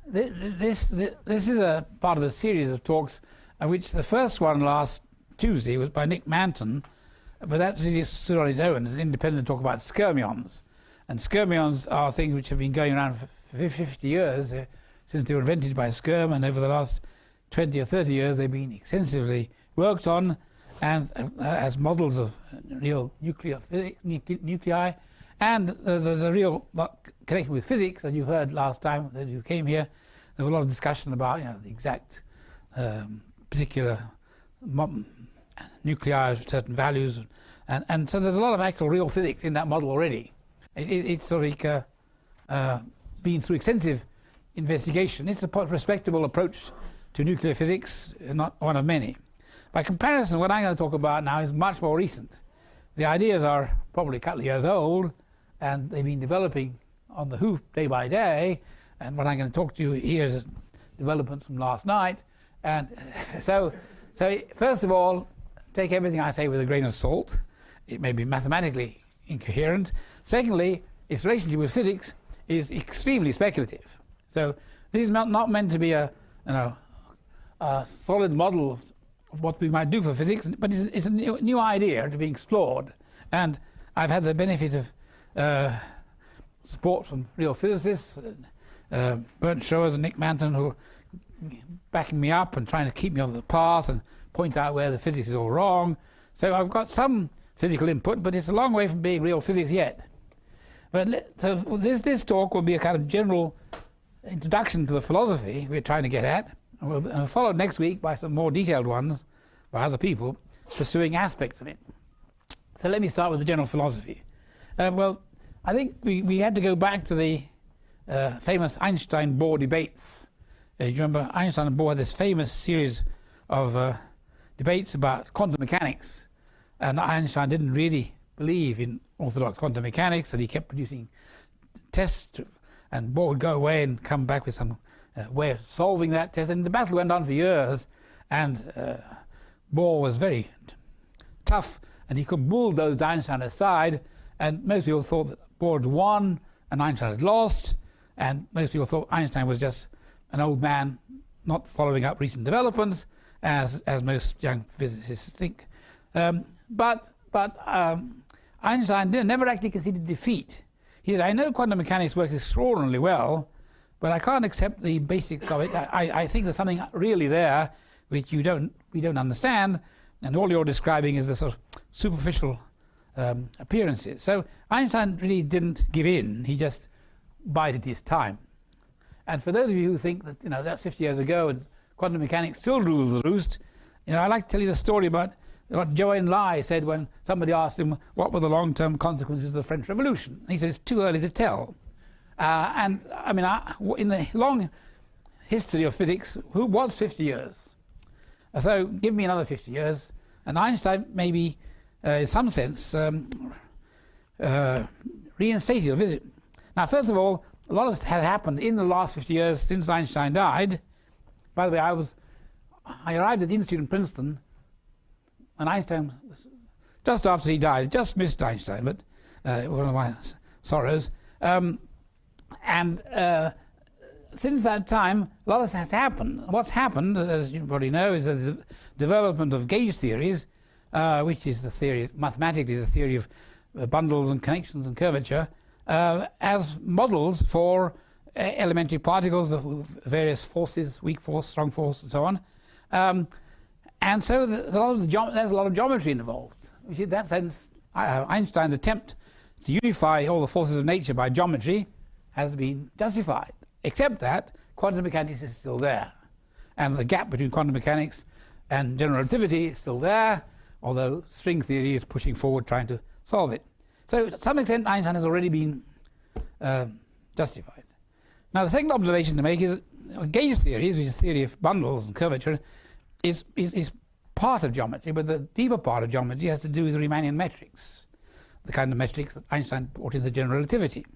This is a part of a series of talks, which the first one last Tuesday was by Nick Manton, but that really stood on its own as an independent talk about skyrmions. And skyrmions are things which have been going around for 50 years, since they were invented by Skyrm, and over the last 20 or 30 years they've been extensively worked on and as models of real nuclei, and there's a real connection with physics, as you heard last time that you came here. There was a lot of discussion about the exact particular nuclei of certain values, and so there's a lot of actual real physics in that model already. It's sort of been through extensive investigation. It's a respectable approach to nuclear physics, not one of many. By comparison, what I'm going to talk about now is much more recent. The ideas are probably a couple of years old, and they've been developing on the hoof day by day, and what I'm going to talk to you here is developments from last night. And so first of all, take everything I say with a grain of salt. It may be mathematically incoherent. Secondly, its relationship with physics is extremely speculative. So this is not meant to be a solid model of what we might do for physics, but it's a new idea to be explored. And I've had the benefit of support from real physicists, Bernd Schroers and Nick Manton, who are backing me up and trying to keep me on the path and point out where the physics is all wrong. So I've got some physical input, but it's a long way from being real physics yet. But so this talk will be a kind of general introduction to the philosophy we're trying to get at, and we'll followed next week by some more detailed ones by other people pursuing aspects of it. So let me start with the general philosophy. Well, I think we had to go back to the famous Einstein-Bohr debates. You remember Einstein and Bohr had this famous series of debates about quantum mechanics, and Einstein didn't really believe in orthodox quantum mechanics, and he kept producing tests, and Bohr would go away and come back with some way of solving that test, and the battle went on for years, and Bohr was very tough, and he could bulldoze Einstein aside, and most people thought that Bohr had won and Einstein had lost, and most people thought Einstein was just an old man not following up recent developments, as most young physicists think. But Einstein never actually conceded defeat. He said, I know quantum mechanics works extraordinarily well, but I can't accept the basics of it. I think there's something really there which we don't understand, and all you're describing is the sort of superficial appearances. So Einstein really didn't give in. He just bided his time. And for those of you who think that that's 50 years ago and quantum mechanics still rules the roost, I like to tell you the story about what Zhou Enlai said when somebody asked him what were the long-term consequences of the French Revolution. And he said it's too early to tell. And I mean, in the long history of physics, what's 50 years? So give me another 50 years, and Einstein maybe, in some sense, reinstated physics. Now, first of all, a lot has happened in the last 50 years since Einstein died. By the way, I arrived at the Institute in Princeton, and Einstein was just after he died. Just missed Einstein, but one of my sorrows. Since that time, a lot has happened. What's happened, as you probably know, is the development of gauge theories, which is the theory, mathematically, the theory of bundles and connections and curvature, as models for elementary particles, the various forces, weak force, strong force, and so on. And so there's a lot of geometry involved, which in that sense, Einstein's attempt to unify all the forces of nature by geometry has been justified, except that quantum mechanics is still there. And the gap between quantum mechanics and general relativity is still there, although string theory is pushing forward trying to solve it. So to some extent, Einstein has already been justified. Now, the second observation to make is that gauge theories, which is theory of bundles and curvature, is part of geometry, but the deeper part of geometry has to do with Riemannian metrics, the kind of metrics that Einstein brought into general relativity.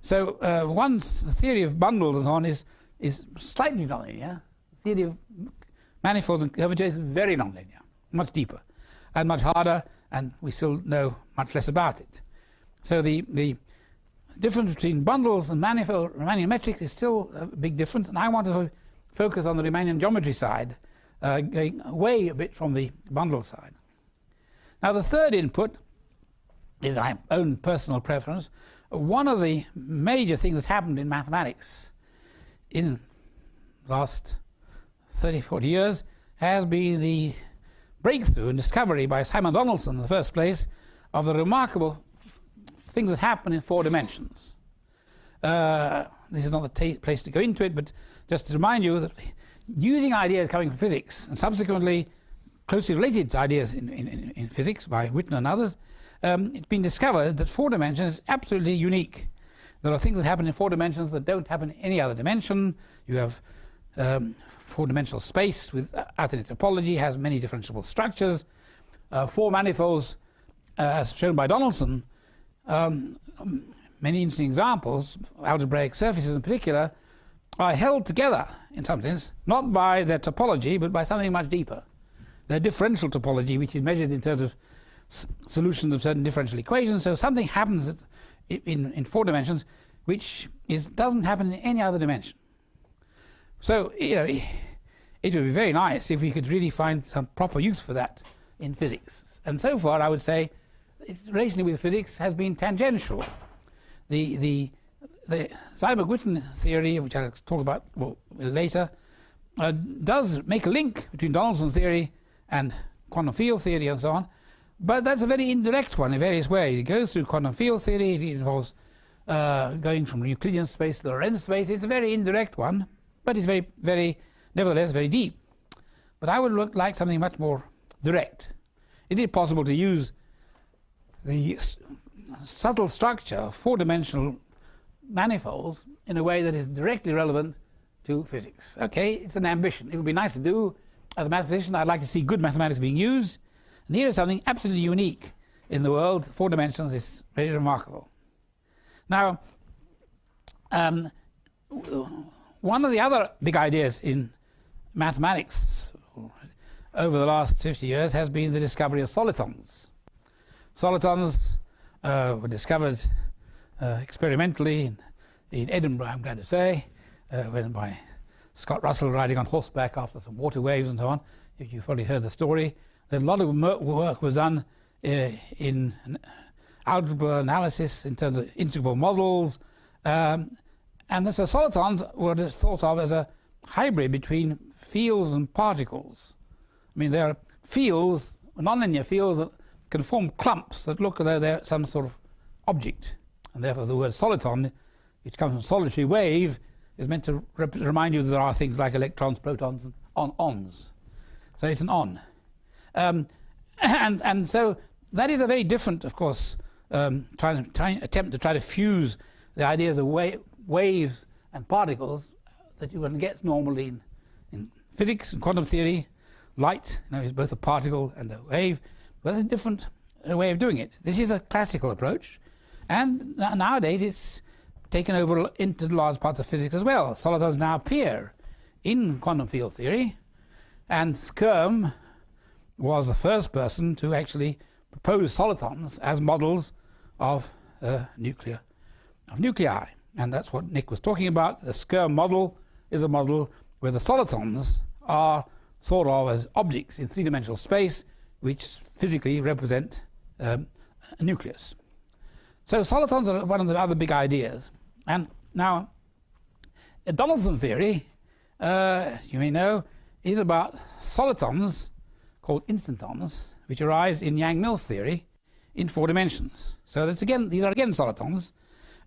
So the theory of bundles and so on is slightly nonlinear. The theory of manifolds and curvature is very nonlinear, much deeper and much harder, and we still know much less about it. So the difference between bundles and Riemannian metrics is still a big difference, and I want to sort of focus on the Riemannian geometry side, going away a bit from the bundle side. Now the third input is my own personal preference. One of the major things that happened in mathematics in the last 30, 40 years has been the breakthrough and discovery by Simon Donaldson in the first place of the remarkable things that happen in 4 dimensions. This is not the place to go into it, but just to remind you that using ideas coming from physics and subsequently closely related to ideas in physics by Witten and others, it's been discovered that 4 dimensions is absolutely unique. There are things that happen in 4 dimensions that don't happen in any other dimension. You have 4-dimensional space with Atiyah topology, has many differentiable structures. 4 manifolds, as shown by Donaldson, many interesting examples, algebraic surfaces in particular, are held together in some sense, not by their topology, but by something much deeper. Their differential topology, which is measured in terms of solutions of certain differential equations. So something happens in 4 dimensions which doesn't happen in any other dimension. So, you know, it would be very nice if we could really find some proper use for that in physics. And so far, I would say, its relation with physics has been tangential. The Seiberg-Witten theory, which I'll talk about later, does make a link between Donaldson theory and quantum field theory and so on, but that's a very indirect one in various ways. It goes through quantum field theory, it involves going from Euclidean space to Lorentz space. It's a very indirect one, but it's nevertheless very deep. But I would like something much more direct. Is it possible to use the subtle structure of 4-dimensional manifolds in a way that is directly relevant to physics? Okay, it's an ambition. It would be nice to do. As a mathematician, I'd like to see good mathematics being used. And here is something absolutely unique in the world. 4 dimensions is very remarkable. Now, one of the other big ideas in mathematics over the last 50 years has been the discovery of solitons. Solitons were discovered experimentally in Edinburgh, I'm glad to say, when by Scott Russell riding on horseback after some water waves and so on. You've probably heard the story. A lot of work was done in algebra analysis in terms of integrable models, and so solitons were thought of as a hybrid between fields and particles. I mean, there are fields, nonlinear fields, that can form clumps that look as though they're some sort of object, and therefore the word soliton, which comes from solitary wave, is meant to remind you that there are things like electrons, protons, and ons. So it's an on. And so that is a very different, of course, attempt to try to fuse the ideas of waves and particles that you can get normally in physics and quantum theory. Light, is both a particle and a wave, but that's a different way of doing it. This is a classical approach, and nowadays it's taken over into large parts of physics as well. Solitons now appear in quantum field theory, and Sturm was the first person to actually propose solitons as models of nuclei. And that's what Nick was talking about. The Sturm model is a model where the solitons are thought of as objects in 3-dimensional space which physically represent a nucleus. So solitons are one of the other big ideas. And now, Donaldson theory, you may know, is about solitons called instantons, which arise in Yang-Mills theory in 4 dimensions. So that's these are again solitons,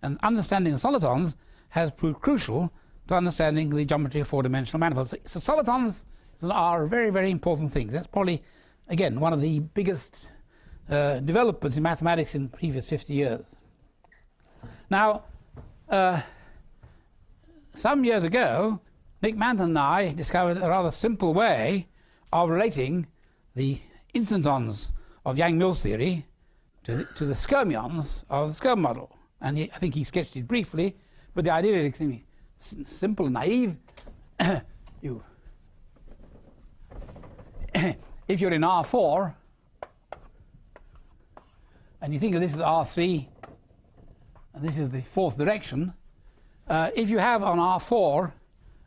and understanding solitons has proved crucial to understanding the geometry of 4-dimensional manifolds. So solitons are very, very important things. That's probably, again, one of the biggest developments in mathematics in the previous 50 years. Now, some years ago, Nick Manton and I discovered a rather simple way of relating the instantons of Yang-Mills theory to the skyrmions of the Sturm model. And I think he sketched it briefly, but the idea is extremely simple and naive. If you're in R4, and you think of this as R3, and this is the fourth direction, if you have on R4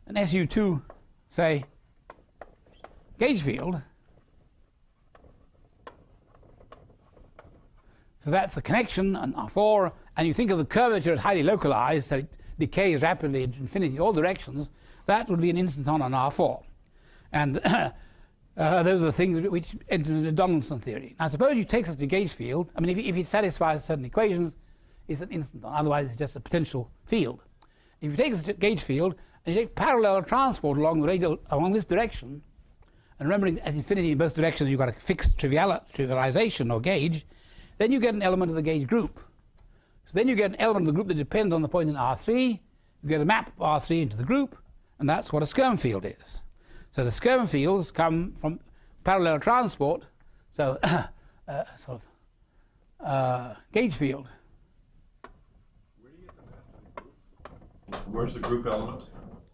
an SU2, say, gauge field, so that's the connection on R4, and you think of the curvature as highly localized, so it decays rapidly at infinity in all directions, that would be an instanton on R4. And those are the things which enter into Donaldson theory. Now suppose you take such a gauge field, I mean if it satisfies certain equations, it's an instanton, otherwise it's just a potential field. If you take such a gauge field and you take parallel transport along the radial, along this direction, and remembering at infinity in both directions you've got a fixed trivialization or gauge, then you get an element of the gauge group. So then you get an element of the group that depends on the point in R3, you get a map of R3 into the group, and that's what a Skirm field is. So the Skirm fields come from parallel transport, so sort of gauge field. Where do you get the map of the group? Where's the group element?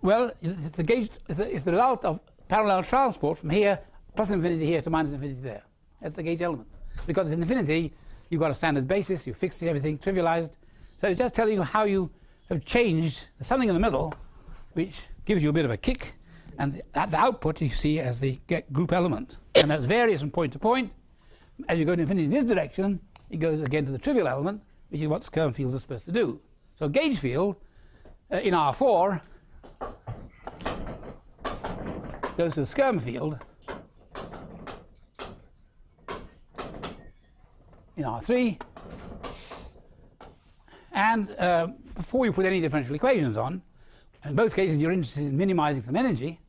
Well, the gauge is the result of parallel transport from here, plus infinity here to minus infinity there. That's the gauge element. Because in infinity, you've got a standard basis, you fixed everything, trivialized. So it's just telling you how you have changed. There's something in the middle which gives you a bit of a kick, and the output you see as the group element. And that's various from point to point. As you go to infinity in this direction, it goes again to the trivial element, which is what Skirm fields are supposed to do. So gauge field in R4 goes to a Skirm field in R3, and before you put any differential equations on, in both cases you're interested in minimizing some energy,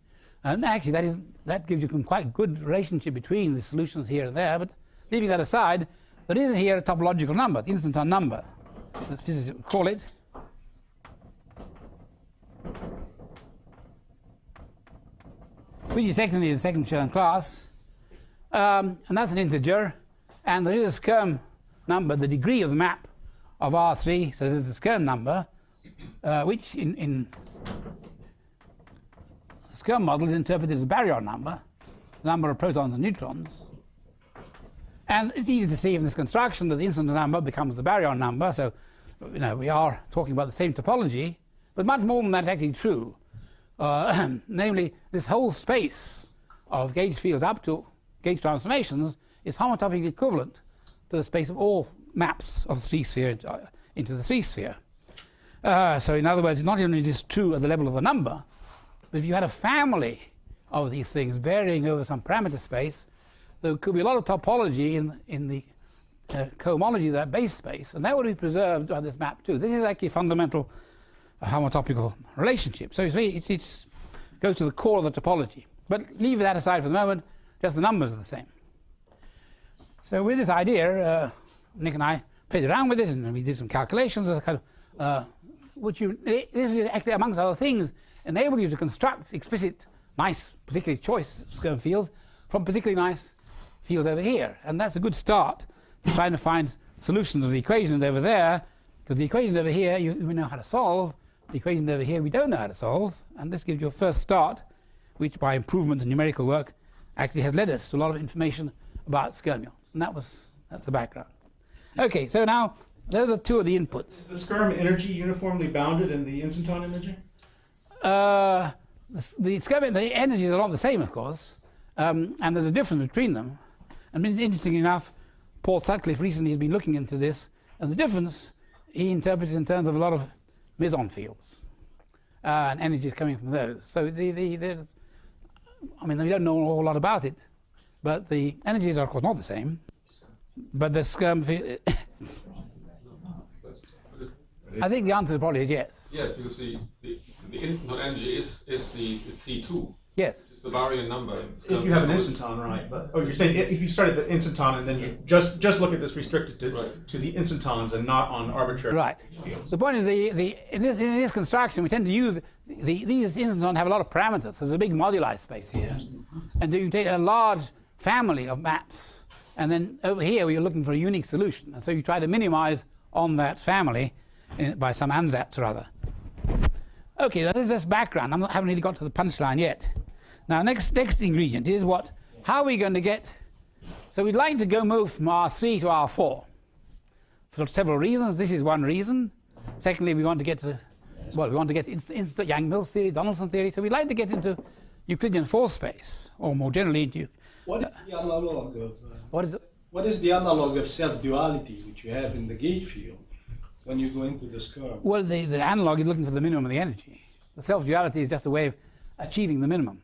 and actually that gives you some quite good relationship between the solutions here and there, but leaving that aside, there is here a topological number, the instanton number, as physicists would call it, which is technically the second Chern class, and that's an integer, and there is a Skirm number, the degree of the map of R3, so there's a Skirm number, which in the Skirm model is interpreted as a baryon number, the number of protons and neutrons. And it's easy to see from this construction that the instanton number becomes the baryon number, so we are talking about the same topology, but much more than that's actually true. Namely, this whole space of gauge fields up to gauge transformations is homotopically equivalent to the space of all maps of the three-sphere into the three-sphere. So in other words, it's not only just true at the level of a number, but if you had a family of these things varying over some parameter space, there could be a lot of topology in the cohomology of that base space, and that would be preserved by this map too. This is actually a fundamental homotopical relationship. So it goes to the core of the topology. But leave that aside for the moment, just the numbers are the same. So with this idea, Nick and I played around with it, and we did some calculations. Kind of, this is actually, amongst other things, enables you to construct explicit, nice, particularly choice Skirm fields from particularly nice fields over here. And that's a good start to trying to find solutions of the equations over there, because the equations over here we know how to solve. The equations over here we don't know how to solve, and this gives you a first start, which by improvement in numerical work actually has led us to a lot of information about skirmions. And that's the background. Okay, so now those are two of the inputs. Is the Skirm energy uniformly bounded in the instanton energy? The energies are not the same, of course, and there's a difference between them. And interestingly enough, Paul Sutcliffe recently has been looking into this, and the difference he interprets in terms of a lot of meson fields and energies coming from those. So we don't know a whole lot about it, but the energies are of course not the same. But the Skirm field, I think the answer is probably yes. Yes, because the instanton energy is the C2. Yes. It's the baryon number. If you have an instanton, right? But you're saying if you started the instanton and then you just look at this restricted to the instantons and not on arbitrary fields. The point is in this construction we tend to use these instantons have a lot of parameters. So there's a big moduli space here, and you take a large family of maps, and then over here you're looking for a unique solution, and so you try to minimize on that family by some ansatz or other. Okay, that is this background. I haven't really got to the punchline yet. Now, next ingredient is how are we going to get? So we'd like to move from R3 to R4 for several reasons. This is one reason. Secondly, we want to get to, well, we want to get into Yang-Mills theory, Donaldson theory. So we'd like to get into Euclidean fourth space, or more generally into. What is the analog of? What is it? What is the analog of self-duality which you have in the gauge field when you go into this curve? Well, the analog is looking for the minimum of the energy. The self-duality is just a way of achieving the minimum.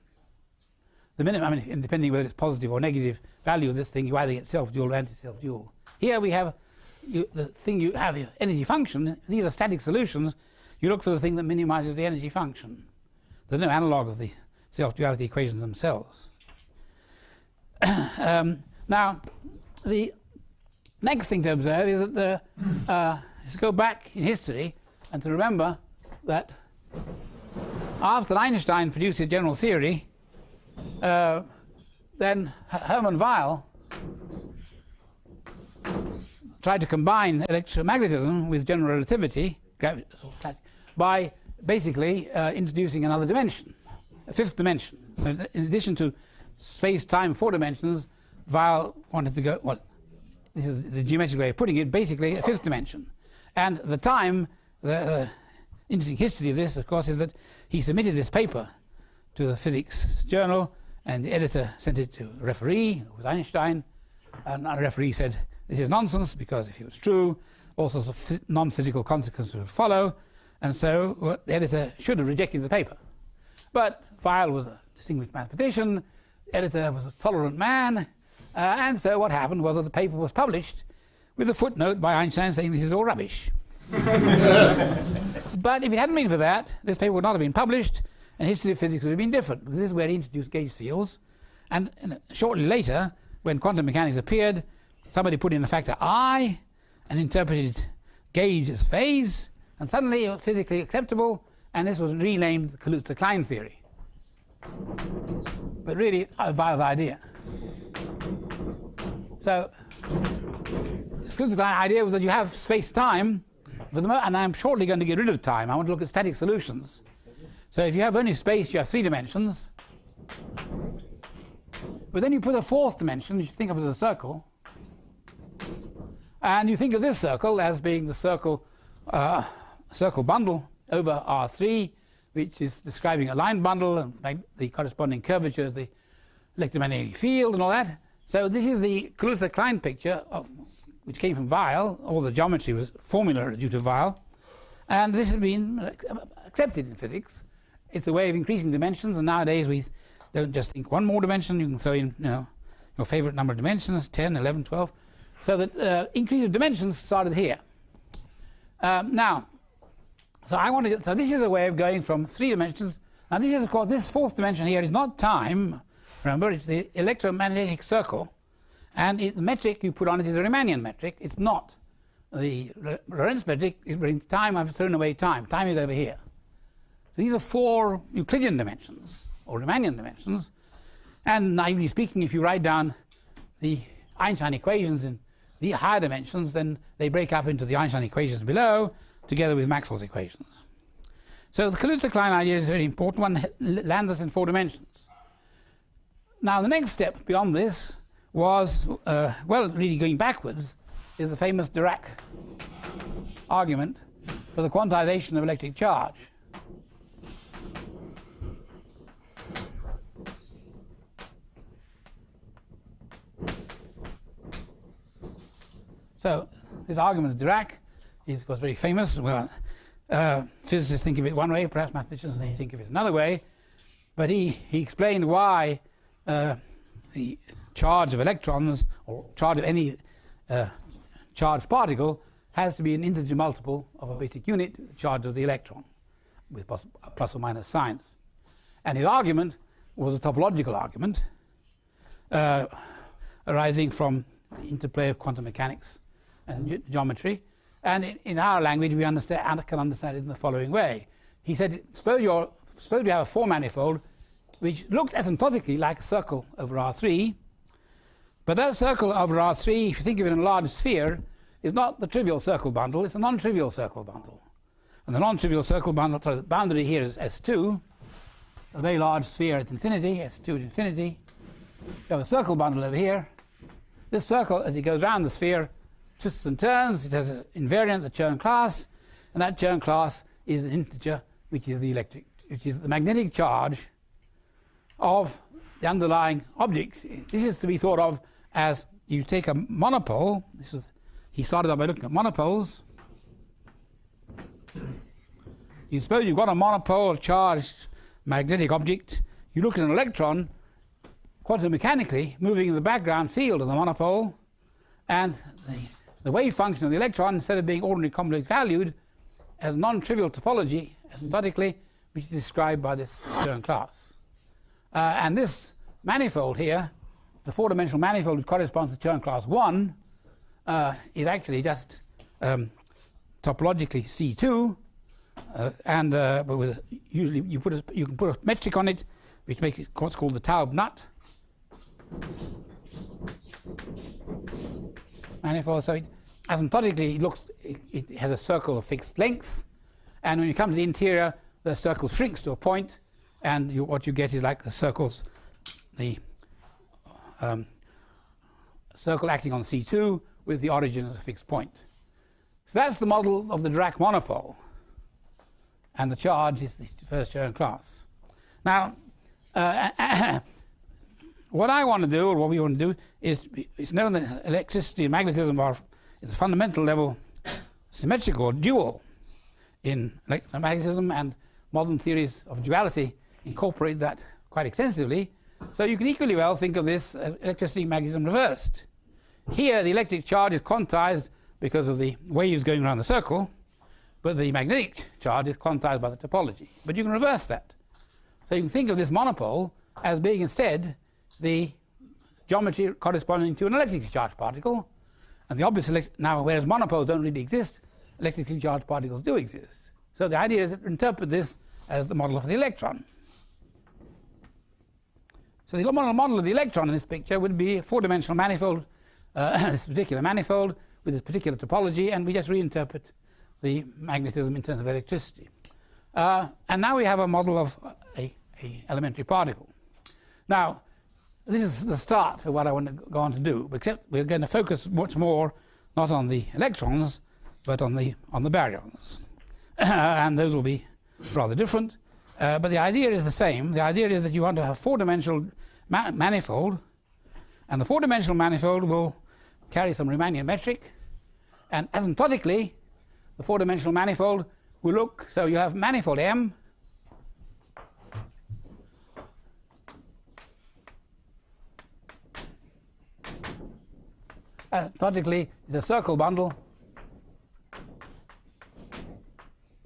The minimum, I mean, depending whether it's positive or negative value of this thing, you either get self-dual or anti-self-dual. Here we have the thing you have, your energy function. These are static solutions. You look for the thing that minimizes the energy function. There's no analog of the self-duality equations themselves. Now, the next thing to observe is that is to go back in history and to remember that after Einstein produced his general theory, then Hermann Weyl tried to combine electromagnetism with general relativity by basically introducing another dimension, a fifth dimension. In addition to space, time, 4 dimensions, Weyl wanted to go, well, this is the geometric way of putting it, basically a fifth dimension. And the time, the interesting history of this, of course, is that he submitted this paper to the physics journal, and the editor sent it to a referee, who was Einstein, and the referee said, this is nonsense, because if it was true, all sorts of non-physical consequences would follow, and so the editor should have rejected the paper. But Weyl was a distinguished mathematician, the editor was a tolerant man, and so what happened was that the paper was published with a footnote by Einstein saying this is all rubbish. But if it hadn't been for that, this paper would not have been published, and history of physics would have been different, because this is where he introduced gauge fields. And shortly later, when quantum mechanics appeared, somebody put in a factor I and interpreted gauge as phase, and suddenly it was physically acceptable, and this was renamed the Kaluza-Klein theory. But really, Weyl's idea. So, the Kaluza-Klein idea was that you have space-time, and I'm shortly going to get rid of time. I want to look at static solutions. So if you have only space, you have 3 dimensions. But then you put a 4th dimension, which you think of as a circle. And you think of this circle as being the circle bundle over R3, which is describing a line bundle and the corresponding curvature of the electromagnetic field and all that. So this is the Kaluza-Klein picture, which came from Weyl. All the geometry was formula due to Weyl. And this has been accepted in physics. It's a way of increasing dimensions, and nowadays we don't just think one more dimension. You can throw in, your favorite number of dimensions, 10, 11, 12. So that increase of dimensions started here. Now, so this is a way of going from 3 dimensions. Now this is, of course, this 4th dimension here is not time. Remember, it's the electromagnetic circle. And the metric you put on it is a Riemannian metric. It's not the Lorentz metric. It brings time. I've thrown away time. Time is over here. So these are 4 Euclidean dimensions, or Riemannian dimensions. And naively speaking, if you write down the Einstein equations in the higher dimensions, then they break up into the Einstein equations below, together with Maxwell's equations. So the Kaluza-Klein idea is a very important one. Lands us in 4 dimensions. Now the next step beyond this was, really going backwards, is the famous Dirac argument for the quantization of electric charge. So this argument of Dirac is, of course, very famous. Well, physicists think of it one way, perhaps mathematicians they think of it another way. But he explained why the charge of electrons, or charge of any charged particle, has to be an integer multiple of a basic unit, the charge of the electron, with plus or minus signs. And his argument was a topological argument arising from the interplay of quantum mechanics and geometry. And in our language, we can understand it in the following way. He said, suppose you have a 4-manifold which looks asymptotically like a circle over R3, but that circle over R3, if you think of it in a large sphere, is not the trivial circle bundle, it's a non-trivial circle bundle. And the non-trivial circle bundle, sorry, the boundary here is S2, a very large sphere at infinity, S2 at infinity. You have a circle bundle over here. This circle, as it goes around the sphere, twists and turns. It has an invariant, the Chern class, and that Chern class is an integer, which is the magnetic charge of the underlying object. This is to be thought of as you take a monopole. He started off by looking at monopoles. You suppose you've got a monopole charged magnetic object. You look at an electron quantum mechanically moving in the background field of the monopole, and the wave function of the electron, instead of being ordinary complex valued, as non-trivial topology asymptotically, which is described by this Chern class. And this manifold here, the four-dimensional manifold which corresponds to Chern class 1, is actually just topologically C2, but with usually you can put a metric on it, which makes it what's called the Taub nut manifold. So asymptotically it has a circle of fixed length, and when you come to the interior, the circle shrinks to a point, and what you get is like the circles, the circle acting on C2 with the origin as a fixed point. So that's the model of the Dirac monopole, and the charge is the first Chern class. Now, what I want to do, or what we want to do, is it's known that electricity and magnetism are, at a fundamental level, symmetrical or dual in electromagnetism, and modern theories of duality incorporate that quite extensively. So you can equally well think of this as electricity and magnetism reversed. Here the electric charge is quantized because of the waves going around the circle, but the magnetic charge is quantized by the topology. But you can reverse that. So you can think of this monopole as being instead the geometry corresponding to an electrically charged particle, and the obvious now, whereas monopoles don't really exist, electrically charged particles do exist. So the idea is to interpret this as the model of the electron. So the model of the electron in this picture would be a four-dimensional manifold, this particular manifold with this particular topology, and we just reinterpret the magnetism in terms of electricity. And now we have a model of a elementary particle. Now, this is the start of what I want to go on to do, except we're going to focus much more not on the electrons, but on the baryons. And those will be rather different. But the idea is the same. The idea is that you want to have four-dimensional manifold, and the four-dimensional manifold will carry some Riemannian metric, and asymptotically the four-dimensional manifold will look, so you have manifold M, asymptotically is a circle bundle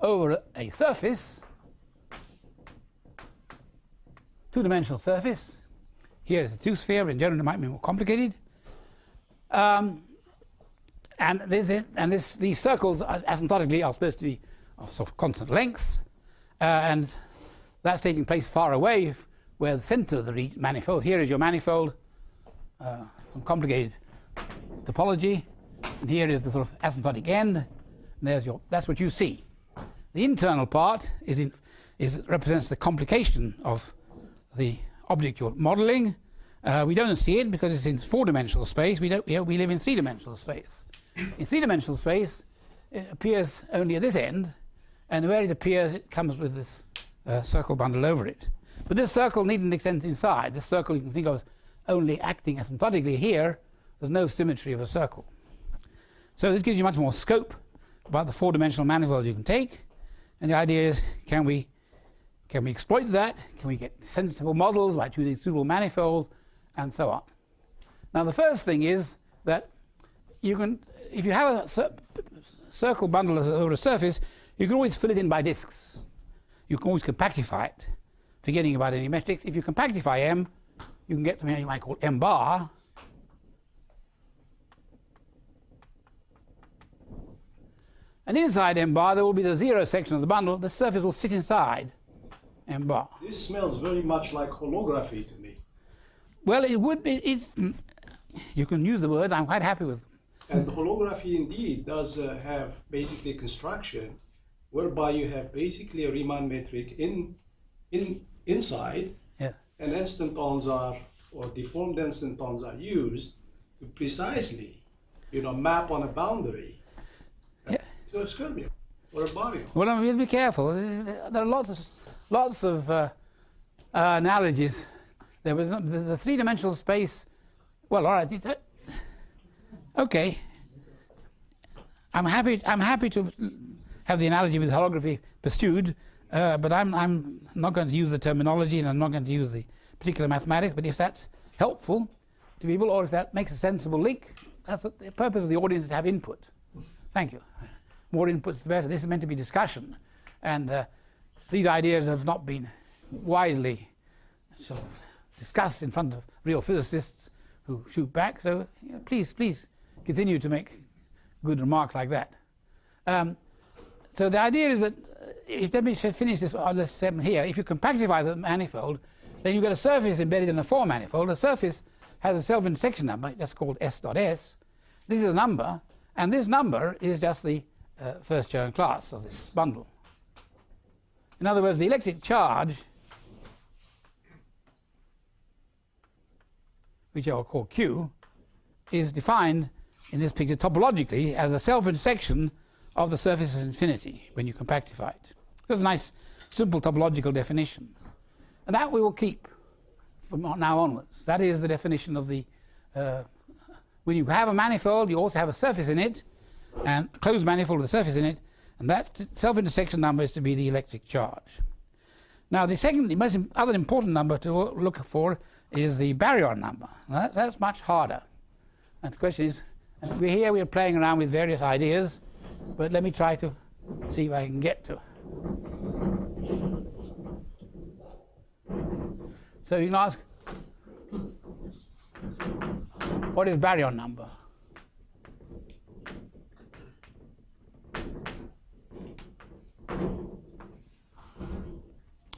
over a surface, two-dimensional surface. Here is a two-sphere, in general it might be more complicated. And these circles asymptotically are supposed to be of sort of constant length, and that's taking place far away where the center of the manifold. Here is your manifold, some complicated topology, and here is the sort of asymptotic end, and that's what you see. The internal part represents the complication of the object you're modeling. We don't see it because it's in four-dimensional space. We live in three-dimensional space. In three-dimensional space, it appears only at this end, and where it appears, it comes with this circle bundle over it. But this circle needn't extend inside. This circle you can think of as only acting asymptotically here. There's no symmetry of a circle. So this gives you much more scope about the four-dimensional manifold you can take. And the idea is, can we exploit that? Can we get sensible models by choosing suitable manifolds, and so on? Now the first thing is that you can, if you have a circle bundle over a surface, you can always fill it in by disks. You can always compactify it, forgetting about any metrics. If you compactify M, you can get something you might call M bar. And inside M bar, there will be the zero section of the bundle. The surface will sit inside M bar. This smells very much like holography to me. Well, it would be. You can use the words. I'm quite happy with them. And holography indeed does have basically a construction whereby you have basically a Riemann metric inside, Yeah. and instantons are, or deformed instantons are used to precisely, map on a boundary. Yeah. So it's going to be. or a baryon. Well, we'll be careful. There are lots of analogies. There was the three-dimensional space. Well, all right. Okay. I'm happy to have the analogy with holography pursued, but I'm not going to use the terminology, and I'm not going to use the particular mathematics. But if that's helpful to people, or if that makes a sensible link, that's what the purpose of the audience is to have input. Thank you. More input, the better. This is meant to be discussion, and these ideas have not been widely sort of discussed in front of real physicists who shoot back. So please continue to make good remarks like that. So the idea is that let me finish this on this segment here. If you compactify the manifold, then you get a surface embedded in a 4 manifold. A surface has a self-intersection number, that's called S dot S. This is a number, and this number is just the first Chern class of this bundle. In other words, the electric charge, which I will call Q, is defined in this picture topologically as a self-intersection of the surface of infinity when you compactify it. That's a nice, simple topological definition. And that we will keep from now onwards. That is the definition of the... when you have a manifold, you also have a surface in it, and a closed manifold with a surface in it, and that self-intersection number is to be the electric charge. Now, the most other important number to look for is the baryon number. Now, that's much harder. And the question is, and we're playing around with various ideas, but let me try to see what I can get to. So you can ask, what is baryon number?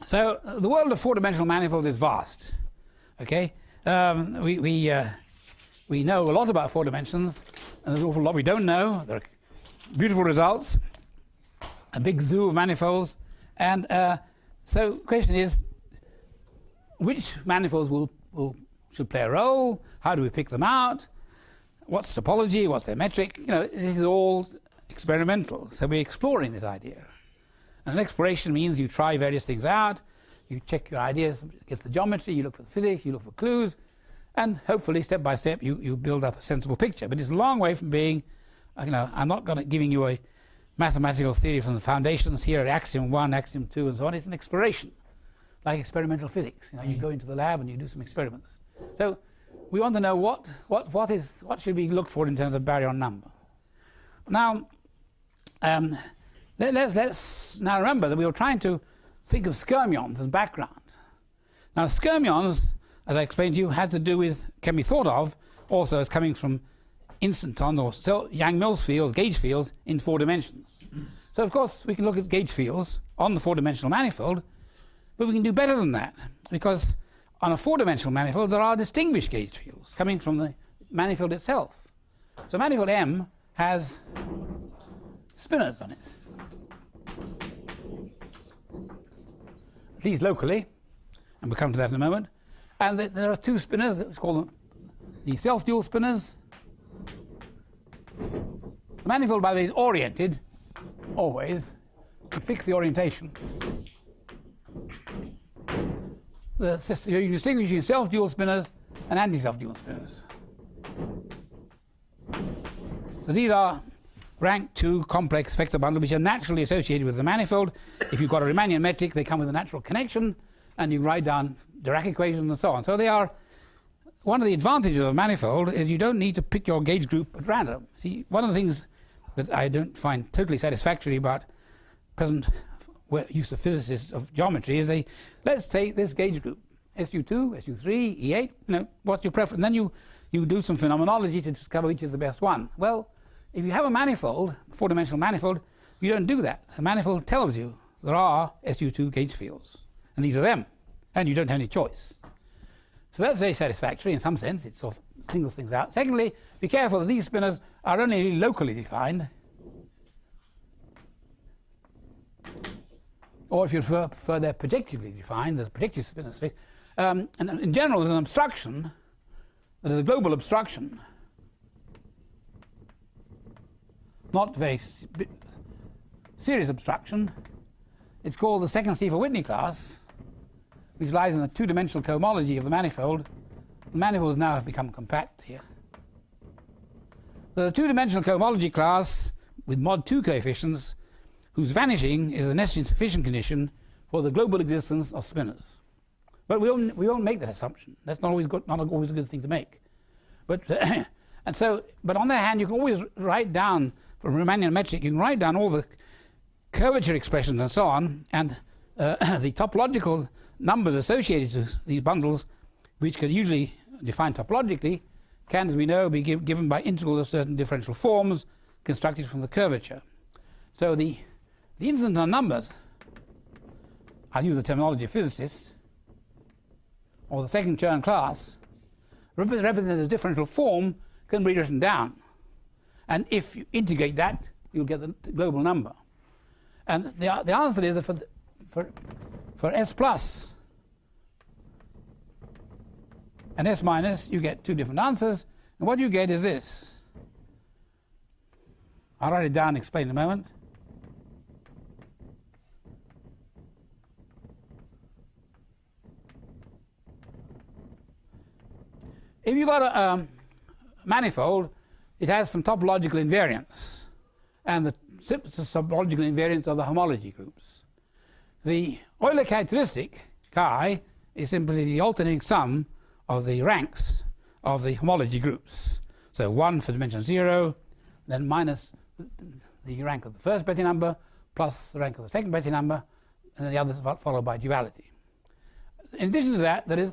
So the world of four-dimensional manifolds is vast. Okay, we know a lot about 4 dimensions, and there's an awful lot we don't know. There are beautiful results, a big zoo of manifolds, and so the question is, which manifolds should play a role? How do we pick them out? What's topology? What's their metric? You know, this is all experimental. So we're exploring this idea. And exploration means you try various things out, you check your ideas against the geometry, you look for the physics, you look for clues, and hopefully step by step you build up a sensible picture. But it's a long way from being, I'm not giving you a mathematical theory from the foundations here at axiom 1, axiom 2, and so on. It's an exploration, like experimental physics. You go into the lab and you do some experiments. So we want to know what should we look for in terms of baryon number. Now, let's now remember that we were trying to think of skyrmions as background. Now, skyrmions, as I explained to you, can be thought of also as coming from instantons or Yang-Mills fields, gauge fields in 4 dimensions. So, of course, we can look at gauge fields on the 4-dimensional manifold, but we can do better than that, because on a 4-dimensional manifold there are distinguished gauge fields coming from the manifold itself. So manifold M has spinors on it, at least locally, and we'll come to that in a moment. And there are 2 spinors, let's call them the self-dual spinors. The manifold, by the way, is oriented, always. You fix the orientation. You distinguish between self-dual spinors and anti-self-dual spinors. So these are rank 2 complex vector bundles which are naturally associated with the manifold. If you've got a Riemannian metric, they come with a natural connection, and you write down Dirac equations and so on. So they are, one of the advantages of manifold is you don't need to pick your gauge group at random. See, one of the things that I don't find totally satisfactory about present use of physicists of geometry is let's take this gauge group, SU2, SU3, E8, what's your preference? And then you do some phenomenology to discover which is the best one. Well, if you have a manifold, 4-dimensional manifold, you don't do that. The manifold tells you there are SU2 gauge fields, and these are them, and you don't have any choice. So that's very satisfactory in some sense. It sort of singles things out. Secondly, be careful that these spinors are only really locally defined, or if you prefer they're projectively defined, there's a projective spinor space. And in general, there's an obstruction, there's a global obstruction, series abstraction. It's called the second Stiefel-Whitney class, which lies in the two-dimensional cohomology of the manifold. The manifolds now have become compact here. The two-dimensional cohomology class with mod 2 coefficients, whose vanishing is the necessary sufficient condition for the global existence of spinors. But we won't make that assumption. That's not always a good thing to make. But but on the other hand, you can always write down from Riemannian metric. You can write down all the curvature expressions and so on, and the topological numbers associated to these bundles, which can usually define topologically, can, as we know, be given by integrals of certain differential forms constructed from the curvature. So the instanton numbers, I'll use the terminology of physicists, or the second Chern class, represented as differential form, can be written down. And if you integrate that, you'll get the global number. And the answer is that for S plus and S minus, you get two different answers. And what you get is this. I'll write it down and explain in a moment. If you've got a manifold, it has some topological invariants, and the topological invariants are the homology groups. The Euler characteristic, chi, is simply the alternating sum of the ranks of the homology groups. So 1 for dimension 0, then minus the rank of the first Betti number, plus the rank of the second Betti number, and then the others followed by duality. In addition to that, there is...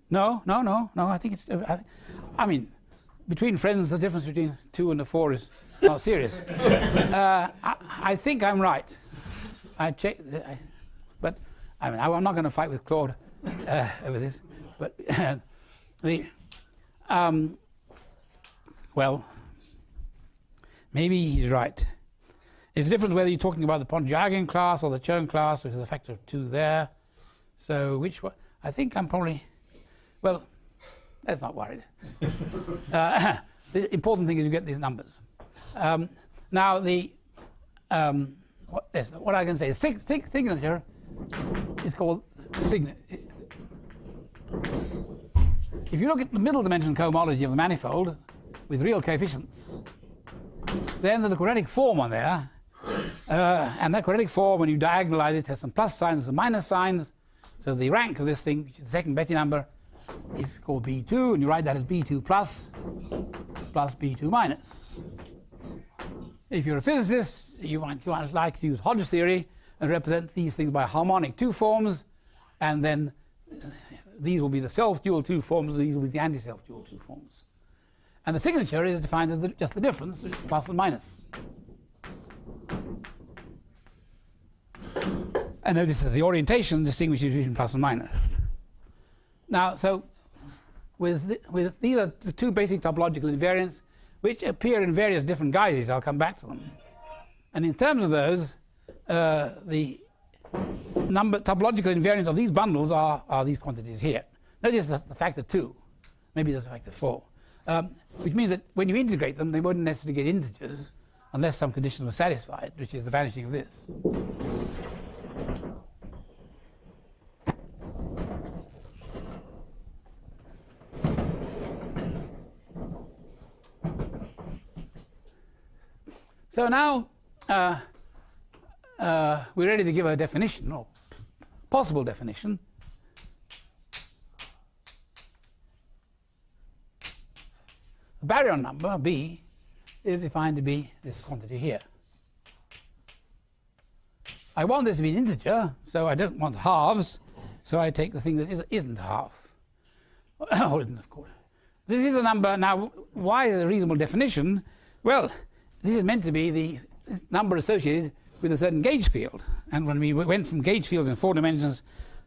No, I think it's... I mean, between friends, the difference between 2 and a 4 is not serious. I think I'm right. I checked, but I mean, I'm not going to fight with Claude over this. But well, maybe he's right. It's different whether you're talking about the Pontryagin class or the Chern class, which is a factor of 2 there. So which one? I think I'm probably... Well, let's not worry. The important thing is you get these numbers. Now, what I can say is signature is called signature. If you look at the middle dimension cohomology of the manifold with real coefficients, then there's a quadratic form on there, and that quadratic form, when you diagonalize it, has some plus signs and minus signs. So the rank of this thing, which is the second Betti number, is called B2, and you write that as B2 plus B2 minus. If you're a physicist, you might like to use Hodge's theory and represent these things by harmonic 2 forms, and then these will be the self-dual 2 forms, these will be the anti-self-dual 2 forms. And the signature is defined as just the difference, plus and minus. And notice that the orientation distinguishes between plus and minus. Now, so these are the 2 basic topological invariants, which appear in various different guises. I'll come back to them. And in terms of those, the topological invariants of these bundles are these quantities here. Notice the factor 2, maybe there's a factor 4, which means that when you integrate them, they wouldn't necessarily get integers unless some condition was satisfied, which is the vanishing of this. So now we're ready to give a definition, or possible definition. The baryon number, B, is defined to be this quantity here. I want this to be an integer, so I don't want halves, so I take the thing that isn't a half. Or isn't, of course. This is a number. Now, why is it a reasonable definition? Well, this is meant to be the number associated with a certain gauge field. And when we went from gauge fields in 4 dimensions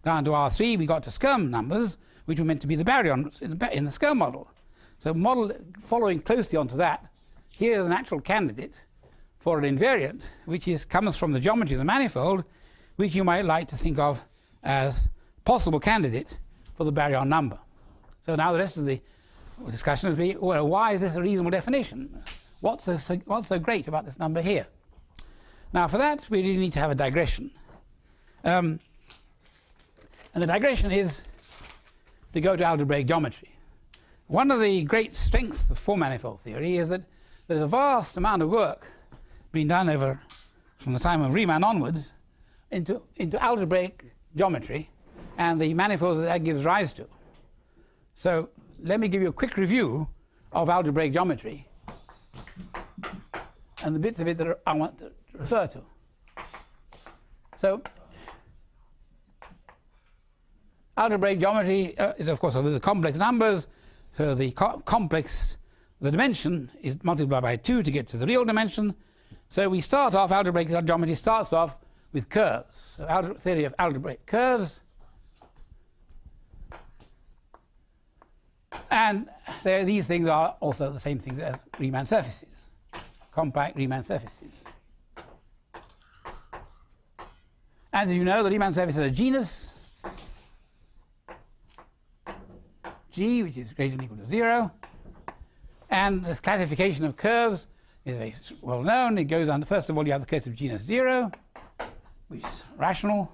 down to R3, we got to Sturm numbers, which were meant to be the baryons in the Sturm model. So model following closely onto that, here is an actual candidate for an invariant, which comes from the geometry of the manifold, which you might like to think of as possible candidate for the baryon number. So now the rest of the discussion will be, well, why is this a reasonable definition? What's so great about this number here? Now for that we really need to have a digression. And the digression is to go to algebraic geometry. One of the great strengths of four-manifold theory is that there's a vast amount of work being done over from the time of Riemann onwards into algebraic geometry and the manifolds that gives rise to. So let me give you a quick review of algebraic geometry and the bits of it that I want to refer to. So algebraic geometry is of course over the complex numbers, so the the dimension is multiplied by 2 to get to the real dimension. So we start off, algebraic geometry starts off with curves. So theory of algebraic curves. And these things are also the same things as Riemann surfaces, compact Riemann surfaces. And as you know, the Riemann surface is a genus, G, which is greater than or equal to 0. And the classification of curves is very well known. It goes on, first of all, you have the case of genus 0, which is rational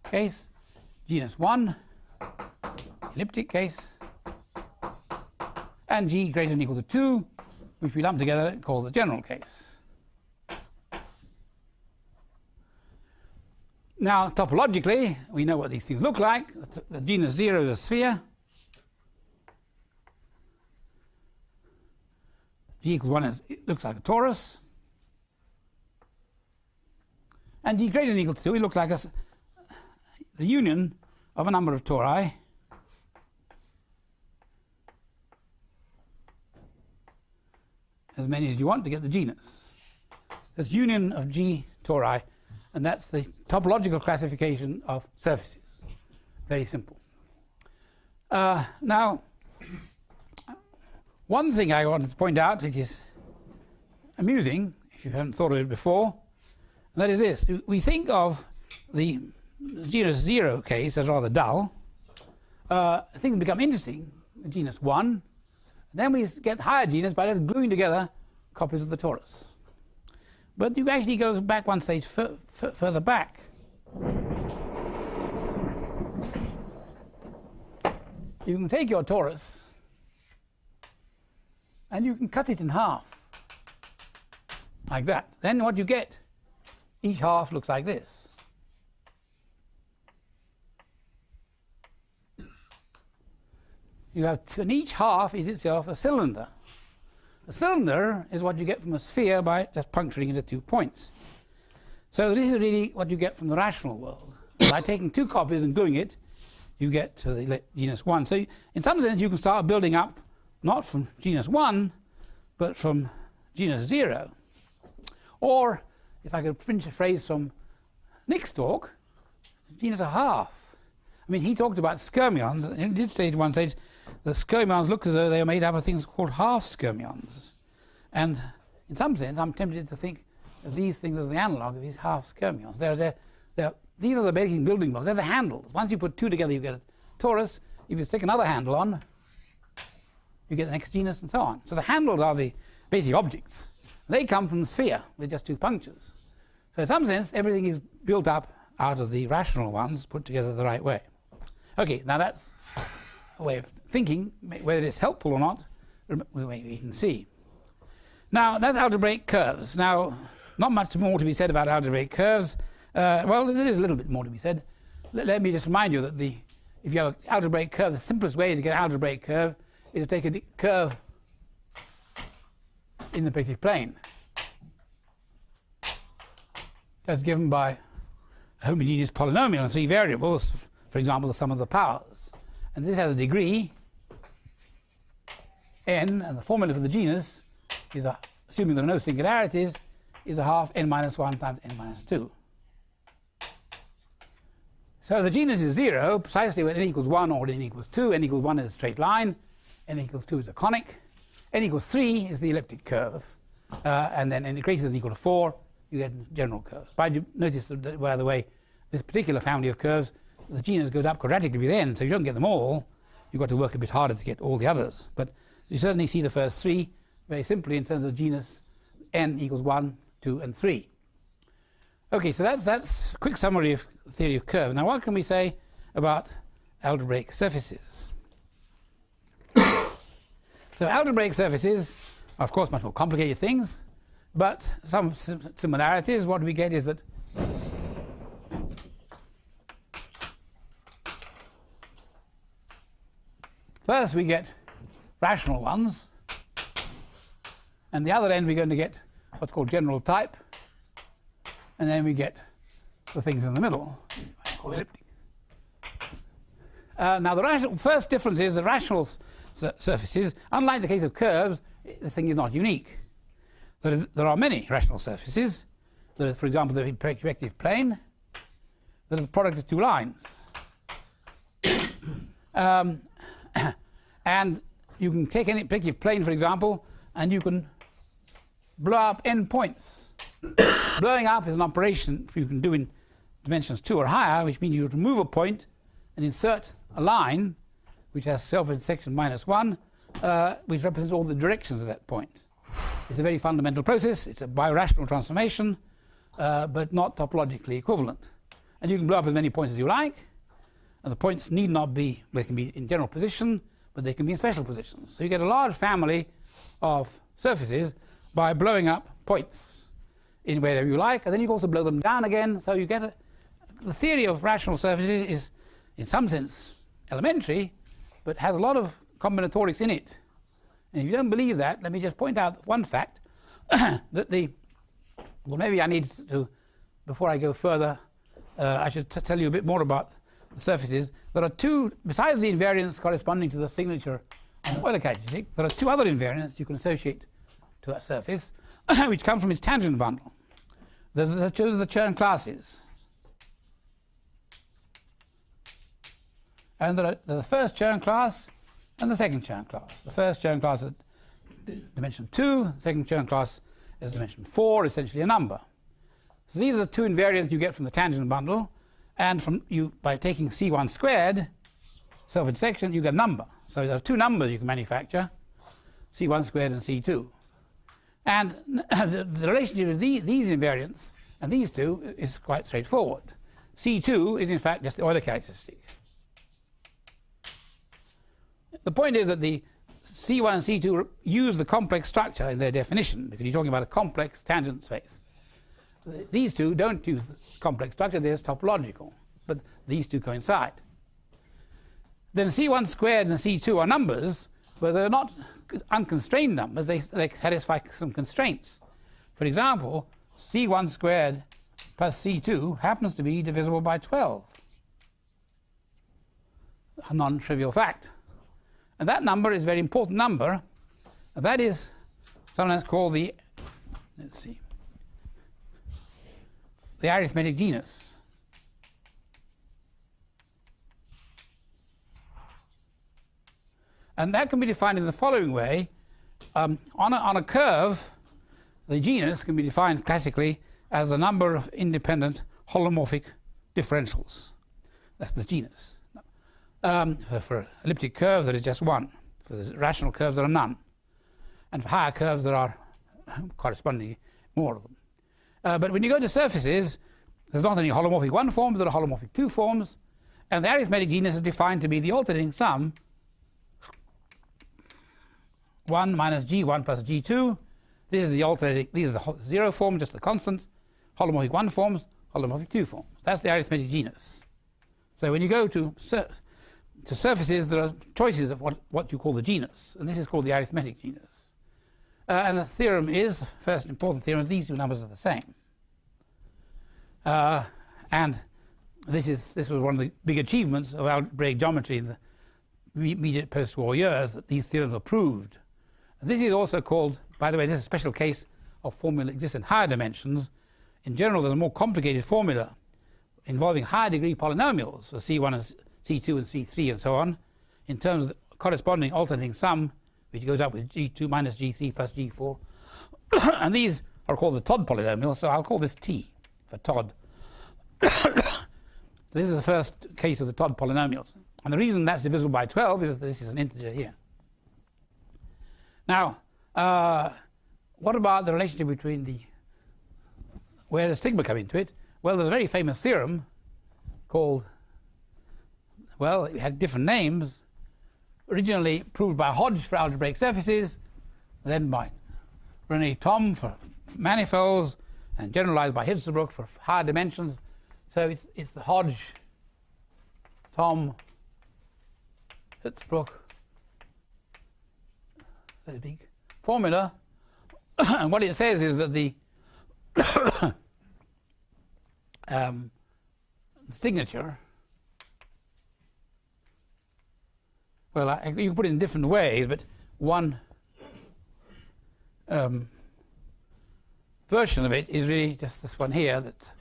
case, genus 1, elliptic case, and G greater than or equal to 2, which we lump together and call the general case. Now, topologically, we know what these things look like. The genus 0 is a sphere. G equals 1 it looks like a torus. And G greater than or equal to 2, it looks like the union of a number of tori as many as you want to get the genus. That's union of G tori, and that's the topological classification of surfaces. Very simple. Now, one thing I wanted to point out, which is amusing, if you haven't thought of it before, and that is this. We think of the genus 0 case as rather dull. Things become interesting, the genus 1, and then we get higher genus by just gluing together copies of the torus. But you actually go back one stage further back. You can take your torus and you can cut it in half, like that. Then what you get, each half looks like this. You have and each half is itself a cylinder. A cylinder is what you get from a sphere by just puncturing into 2 points. So this is really what you get from the rational world. By taking 2 copies and gluing it, you get to the genus 1. So in some sense you can start building up not from genus 1, but from genus 0. Or, if I could print a phrase from Nick's talk, genus a half. I mean, he talked about skyrmions, and he did say at one stage the skyrmions look as though they are made up of things called half skyrmions. And in some sense, I'm tempted to think of these things as the analogue of these half skyrmions. These are the basic building blocks. They're the handles. Once you put 2 together, you get a torus. If you stick another handle on, you get the next genus, and so on. So the handles are the basic objects. They come from the sphere with just 2 punctures. So in some sense, everything is built up out of the rational ones put together the right way. Okay, now that's a way of thinking. Whether it's helpful or not, we can see. Now, that's algebraic curves. Now, not much more to be said about algebraic curves. Well, there is a little bit more to be said. Let me just remind you that if you have an algebraic curve, the simplest way to get an algebraic curve is to take a curve in the projective plane. That's given by a homogeneous polynomial and 3 variables, for example, the sum of the powers. And this has a degree, n, and the formula for the genus is, assuming there are no singularities, is a half n minus 1 times n minus 2. So the genus is 0 precisely when n equals 1 or n equals 2. N equals 1 is a straight line, n equals 2 is a conic, n equals 3 is the elliptic curve, and then n greater than or equal to 4, you get general curves. But you notice that, by the way, this particular family of curves, the genus goes up quadratically with n, so you don't get them all. You've got to work a bit harder to get all the others. But you certainly see the first 3 very simply in terms of genus n equals 1, 2, and 3. Okay, so that's a quick summary of the theory of curves. Now, what can we say about algebraic surfaces? So algebraic surfaces are, of course, much more complicated things, but some similarities. What we get is that first we get rational ones, and the other end we're going to get what's called general type, and then we get the things in the middle, called elliptic. Now the first difference is the rational surfaces, unlike the case of curves, the thing is not unique. There are many rational surfaces. There is, for example, the projective plane, that is the product of two lines. And you can take any projective plane, for example, and you can blow up endpoints. Blowing up is an operation you can do in dimensions 2 or higher, which means you remove a point and insert a line which has self-intersection -1, which represents all the directions of that point. It's a very fundamental process. It's a birational transformation, but not topologically equivalent. And you can blow up as many points as you like, and the points need not be, they can be in general position, but they can be in special positions. So you get a large family of surfaces by blowing up points in wherever you like, and then you can also blow them down again. So you get the theory of rational surfaces is, in some sense, elementary, but has a lot of combinatorics in it. And if you don't believe that, let me just point out one fact that well, maybe I need to, before I go further, I should tell you a bit more about the surfaces. There are two, besides the invariants corresponding to the signature on the Euler characteristic, there are two other invariants you can associate to that surface, which come from its tangent bundle. Those are the Chern classes. And there's the first Chern class and the second Chern class. The first Chern class is dimension 2, the second Chern class is dimension 4, essentially a number. So these are the two invariants you get from the tangent bundle, and by taking C1 squared, self-intersection, you get a number. So there are two numbers you can manufacture, C1 squared and C2. And the relationship of these invariants and these two is quite straightforward. C2 is in fact just the Euler characteristic. The point is that the C1 and C2 use the complex structure in their definition, because you're talking about a complex tangent space. These two don't use the complex structure, they're topological, but these two coincide. Then C1 squared and C2 are numbers, but they're not unconstrained numbers, they satisfy some constraints. For example, C1 squared plus C2 happens to be divisible by 12. A non-trivial fact. And that number is a very important number. And that is sometimes called the, the arithmetic genus. And that can be defined in the following way. On a curve, the genus can be defined classically as the number of independent holomorphic differentials. That's the genus. For elliptic curves, there is just one. For the rational curves, there are none. And for higher curves, there are correspondingly more of them. But when you go to surfaces, there's not only holomorphic 1 forms, there are holomorphic 2 forms. And the arithmetic genus is defined to be the alternating sum 1 minus g1 plus g2. This is the alternating, these are the 0 forms, just the constant. Holomorphic 1 forms, holomorphic 2 forms. That's the arithmetic genus. So when you go to surfaces, there are choices of what you call the genus, and this is called the arithmetic genus. And the theorem is, the first important theorem, these two numbers are the same. And this was one of the big achievements of algebraic geometry in the immediate post-war years, that these theorems were proved. And this is also called, by the way, this is a special case of formula that exists in higher dimensions. In general, there's a more complicated formula involving higher degree polynomials for C1 and C2 and C3 and so on, in terms of the corresponding alternating sum, which goes up with G2 minus G3 plus G4. And these are called the Todd polynomials, so I'll call this T for Todd. This is the first case of the Todd polynomials. And the reason that's divisible by 12 is that this is an integer here. Now, what about the relationship between where does sigma come into it? Well, there's a very famous theorem called, well, it had different names, originally proved by Hodge for algebraic surfaces, then by René Thom for manifolds, and generalized by Hirzebruch for higher dimensions. So it's the Hodge, Thom, Hirzebruch, very big formula. And what it says is that the signature, well, you can put it in different ways, but one version of it is really just this one here that,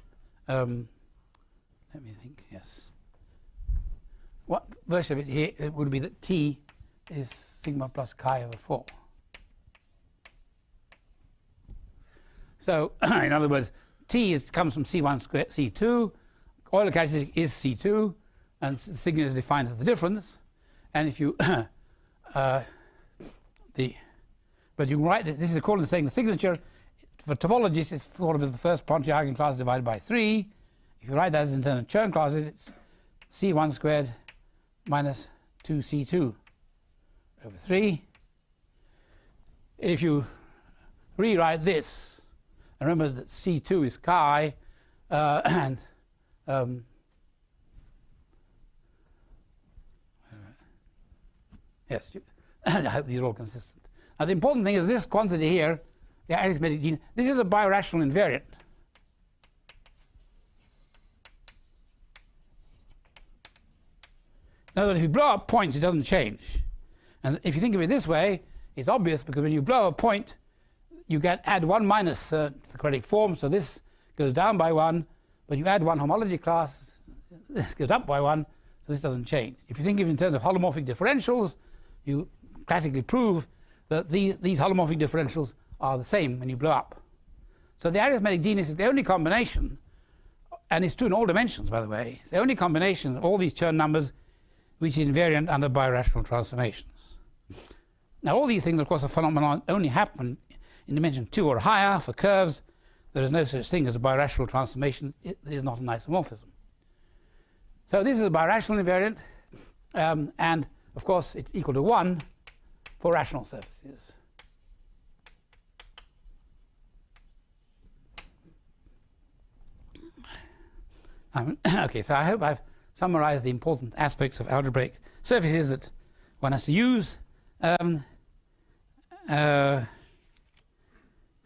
let me think, yes. What version of it here it would be that T is sigma plus chi over 4. So, in other words, T comes from C1 squared C2, Euler characteristic is C2, and sigma is defined as the difference. And if you, but you can write this is equivalent to saying the signature. For topologists, it's thought of as the first Ponti eigenclass divided by 3. If you write that as in terms of Chern classes, it's C1 squared minus 2C2 over 3. If you rewrite this, and remember that C2 is chi, and yes, I hope these are all consistent. Now the important thing is this quantity here, the arithmetic genus, this is a birational invariant. In other words, if you blow up points, it doesn't change. And if you think of it this way, it's obvious because when you blow a point, you add 1 minus the quadratic form, so this goes down by 1, but you add 1 homology class, this goes up by 1, so this doesn't change. If you think of it in terms of holomorphic differentials, you classically prove that these holomorphic differentials are the same when you blow up. So the arithmetic genus is the only combination, and it's true in all dimensions, by the way, it's the only combination of all these Chern numbers which is invariant under birational transformations. Now all these things, of course, are phenomena only happen in dimension 2 or higher. For curves, there is no such thing as a birational transformation. It is not an isomorphism. So this is a birational invariant, and of course it's equal to 1 for rational surfaces. Okay, so I hope I've summarized the important aspects of algebraic surfaces that one has to use.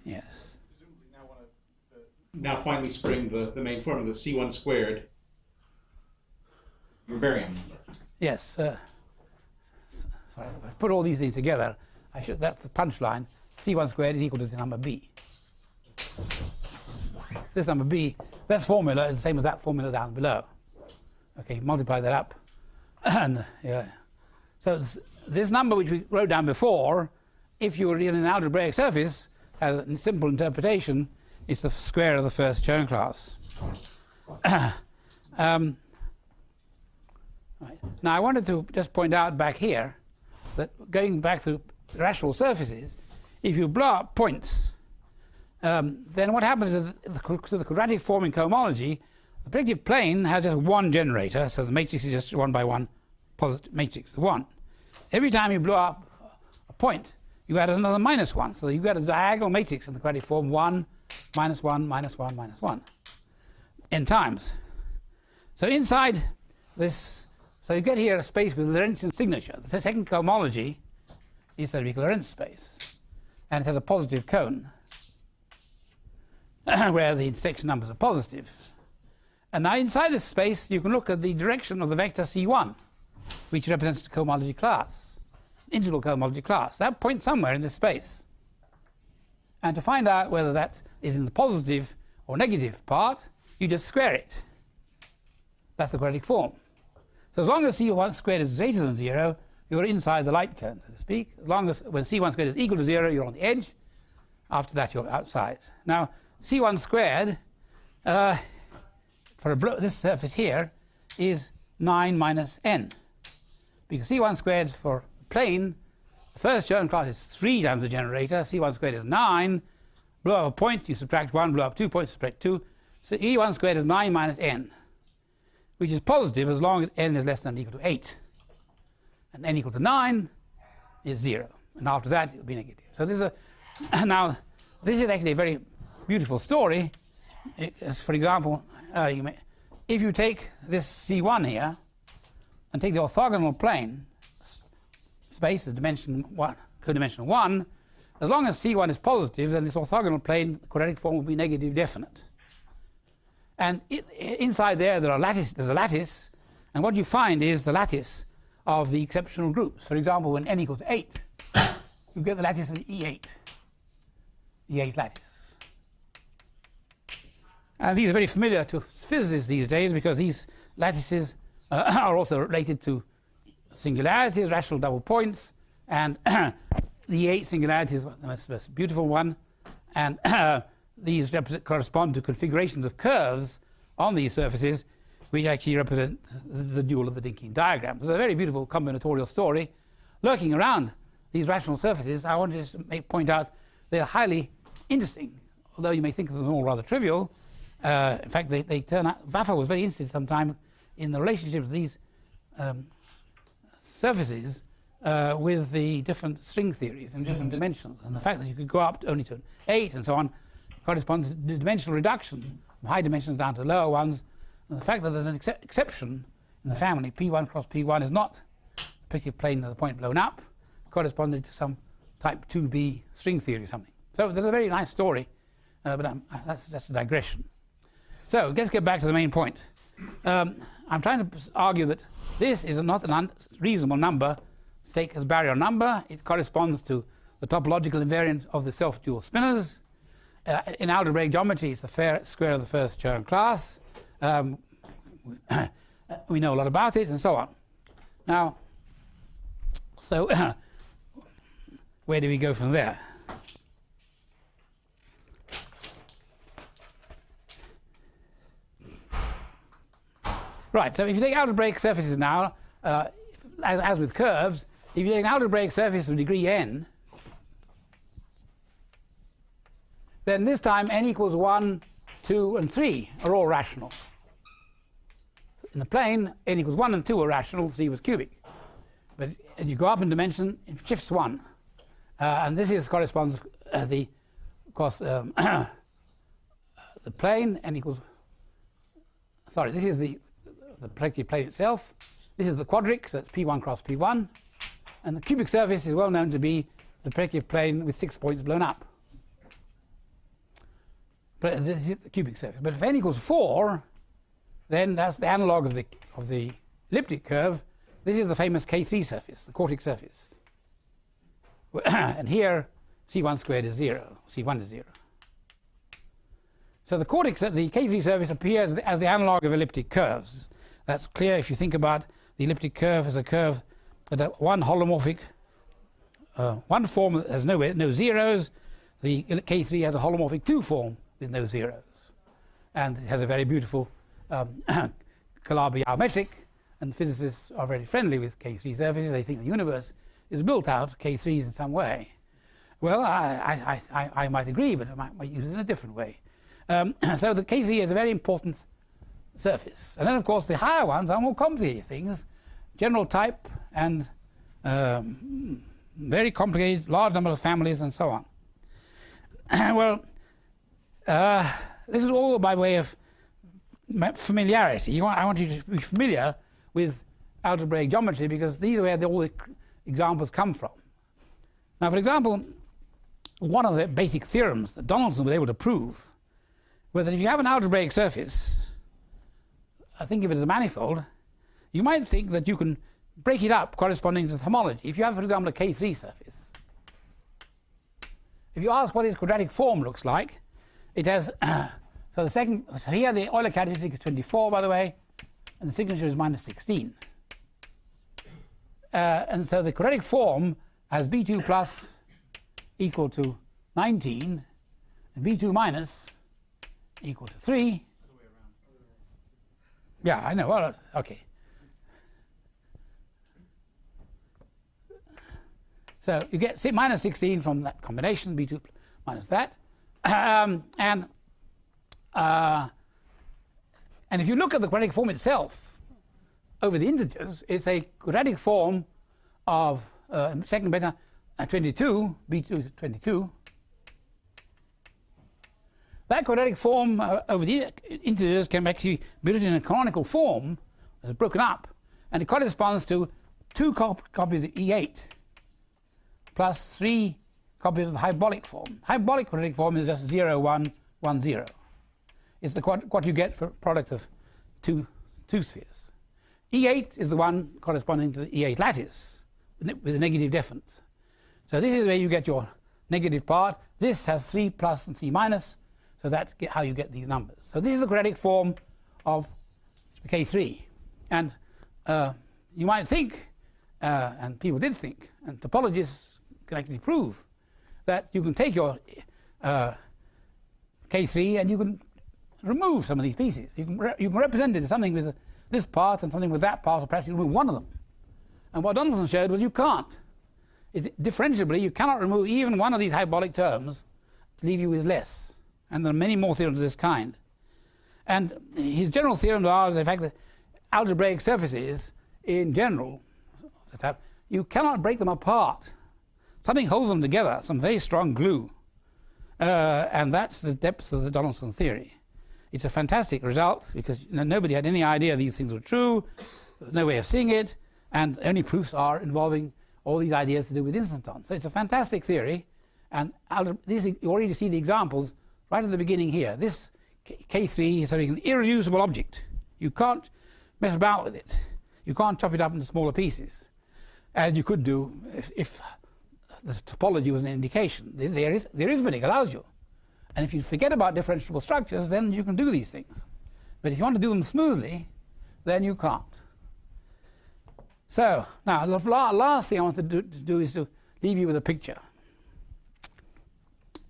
Yes. Now finally spring the main formula, the C1 squared invariant. Yes. Sorry, if I put all these things together, that's the punchline. C1 squared is equal to the number B. This number B, that formula is the same as that formula down below. Okay, multiply that up. And yeah. So this number which we wrote down before, if you were in an algebraic surface, as a simple interpretation, it's the square of the first Chern class. Right. Now I wanted to just point out back here that going back to rational surfaces, if you blow up points, then what happens is to the quadratic form in cohomology, the projective plane has just one generator, so the matrix is just 1 by 1 positive matrix, 1. Every time you blow up a point, you add another minus 1, so you get a diagonal matrix in the quadratic form 1, minus 1, minus 1, minus 1, n times. So inside this, so you get here a space with Lorentzian signature. The second cohomology is said to be Lorentz space, and it has a positive cone where the intersection numbers are positive. And now inside this space you can look at the direction of the vector C1, which represents the cohomology class, integral cohomology class. That points somewhere in this space. And to find out whether that is in the positive or negative part, you just square it. That's the quadratic form. So as long as C1 squared is greater than 0, you're inside the light cone, so to speak. As long as when C1 squared is equal to 0, you're on the edge. After that, you're outside. Now, C1 squared, for this surface here, is 9 minus n. Because C1 squared for plane, the first Chern class is 3 times the generator. C1 squared is 9. Blow up a point, you subtract 1. Blow up 2 points, subtract 2. So E1 squared is 9 minus n, which is positive as long as n is less than or equal to 8. And n equal to 9 is 0. And after that, it will be negative. So this is now, this is actually a very beautiful story. For example, if you take this C1 here and take the orthogonal plane space, the dimension 1, codimension 1, as long as C1 is positive, then this orthogonal plane quadratic form will be negative definite. And inside there's a lattice, and what you find is the lattice of the exceptional groups. For example, when n equals 8, you get the lattice of the E8 lattice. And these are very familiar to physicists these days because these lattices are also related to singularities, rational double points, and the E8 singularity is the most beautiful one, and these correspond to configurations of curves on these surfaces which actually represent the dual of the Dickean diagram. There's a very beautiful combinatorial story lurking around these rational surfaces. I wanted to point out they're highly interesting, although you may think of them all rather trivial. In fact, they turn out, Waffer was very interested sometime in the relationship of these surfaces with the different string theories and different dimensions, and the fact that you could go up only to 8 and so on corresponds to the dimensional reduction from high dimensions down to lower ones, and the fact that there's an exception in the family, P1 cross P1 is not the projective plane of the point blown up, corresponding to some type 2b string theory or something. So there's a very nice story, but that's just a digression. So let's get back to the main point. I'm trying to argue that this is not a reasonable number to take as barrier number. It corresponds to the topological invariant of the self-dual spinors. In algebraic geometry, it's the square of the first Chern class. We know a lot about it, and so on. Now, so where do we go from there? Right, so if you take algebraic surfaces now, as with curves, if you take an algebraic surface of degree n, then this time n equals 1, 2, and 3 are all rational. In the plane, n equals 1 and 2 are rational, 3 was cubic. But as you go up in dimension, it shifts 1. And this corresponds the plane, n equals, sorry, this is the projective plane itself. This is the quadric, so it's P1 cross P1. And the cubic surface is well known to be the projective plane with 6 points blown up. But this is the cubic surface. But if n equals 4, then that's the analog of the elliptic curve. This is the famous K3 surface, the quartic surface. And here, C1 squared is 0, C1 is 0. So the K3 surface appears as the analog of elliptic curves. That's clear if you think about the elliptic curve as a curve that one holomorphic, one form that has no zeros. The K3 has a holomorphic 2 form with no zeros. And it has a very beautiful Calabi geometric, and physicists are very friendly with K3 surfaces. They think the universe is built out of K3s in some way. Well, I might agree, but I might use it in a different way. So the K3 is a very important surface. And then, of course, the higher ones are more complicated things, general type and very complicated, large number of families and so on. Well, this is all by way of familiarity. I want you to be familiar with algebraic geometry because these are where all the examples come from. Now, for example, one of the basic theorems that Donaldson was able to prove was that if you have an algebraic surface, I think of it as a manifold, you might think that you can break it up corresponding to the homology. If you have, for example, a K3 surface, if you ask what its quadratic form looks like, it has, so here the Euler characteristic is 24, by the way, and the signature is minus 16. And so the quadratic form has B2 plus equal to 19, and B2 minus equal to 3. Yeah, I know. Well, okay. So you get minus 16 from that combination, B2 minus that. And if you look at the quadratic form itself over the integers, it's a quadratic form of second beta 22, B2 is 22. That quadratic form over the integers can actually be written in a canonical form, as broken up, and it corresponds to 2 copies of E8 plus 3 copies of the hyperbolic form. Hyperbolic quadratic form is just 0, 1, 1, 0. It's what you get for product of two spheres. E8 is the one corresponding to the E8 lattice with a negative definite. So this is where you get your negative part. This has 3 plus and 3 minus, so that's how you get these numbers. So this is the quadratic form of the K3. And you might think, and people did think, and topologists can actually prove, that you can take your K3 and you can remove some of these pieces. You can represent it as something with this part and something with that part, or perhaps you remove one of them. And what Donaldson showed was you can't. Differentiably, you cannot remove even one of these hyperbolic terms to leave you with less. And there are many more theorems of this kind. And his general theorems are the fact that algebraic surfaces, in general, you cannot break them apart. Something holds them together, some very strong glue. And that's the depth of the Donaldson theory. It's a fantastic result because nobody had any idea these things were true. There was no way of seeing it. And the only proofs are involving all these ideas to do with instantons. So it's a fantastic theory. And you already see the examples right at the beginning here. This K3 is an irreducible object. You can't mess about with it. You can't chop it up into smaller pieces, as you could do if the topology was an indication. The arithmetic allows you. And if you forget about differentiable structures, then you can do these things. But if you want to do them smoothly, then you can't. So, now, the last thing I want to do is to leave you with a picture.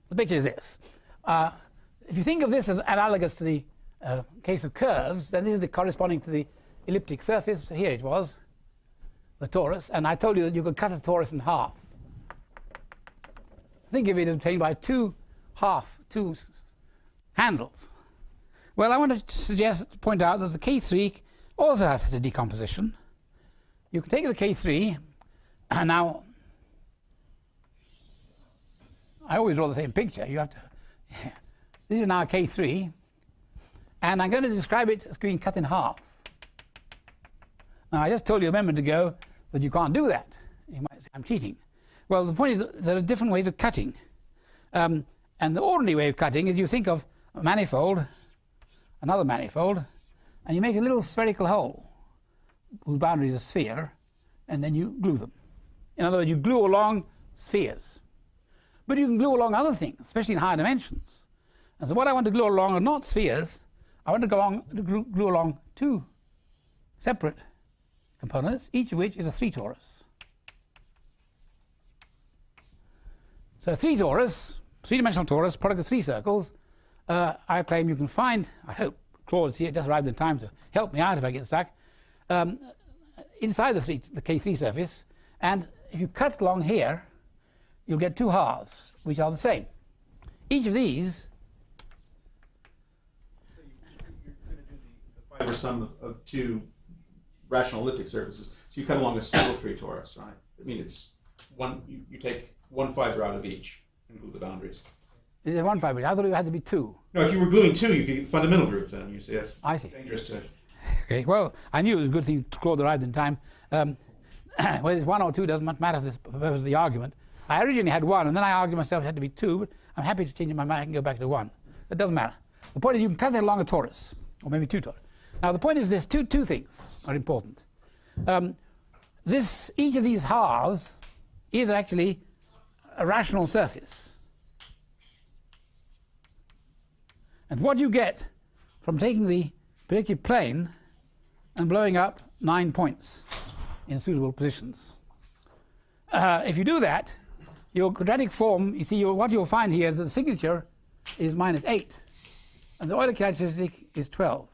The picture is this. If you think of this as analogous to the case of curves, then this is corresponding to the elliptic surface. So here it was, the torus. And I told you that you could cut a torus in half. Think of it as obtained by two handles. Well, I want to point out that the K3 also has such a decomposition. You can take the K3, and now I always draw the same picture. You have to. This is now a K3, and I'm going to describe it as being cut in half. Now, I just told you a moment ago that you can't do that. You might say I'm cheating. Well, the point is that there are different ways of cutting. And the ordinary way of cutting is you think of a manifold, another manifold, and you make a little spherical hole whose boundary is a sphere, and then you glue them. In other words, you glue along spheres. But you can glue along other things, especially in higher dimensions. And so what I want to glue along are not spheres. I want to glue along two separate components, each of which is a 3 torus. So 3 torus, 3-dimensional torus, product of 3 circles. I claim you can find, I hope Claude's here, just arrived in time to help me out if I get stuck, inside the K3 surface. And if you cut along here, you'll get 2 halves, which are the same. Each of these. So you're going to do the fiber sum of 2 rational elliptic surfaces. So you cut along a single 3 torus, right? I mean, it's one. You take 1 fiber out of each and glue the boundaries. Is there 1 fiber? I thought it had to be 2. No, if you were gluing 2, you could get fundamental group then. You see, that's dangerous to. Okay, well, I knew it was a good thing Claude arrived in time. Whether it's 1 or 2 doesn't much matter for the purpose of the argument. I originally had 1, and then I argued myself it had to be 2, but I'm happy to change my mind and go back to 1. That doesn't matter. The point is you can cut that along a torus, or maybe 2 torus. Now the point is this: two things are important. Each of these halves is actually a rational surface. And what you get from taking the projective plane and blowing up 9 points in suitable positions. If you do that, your quadratic form, you see, what you'll find here is that the signature is -8, and the Euler characteristic is 12.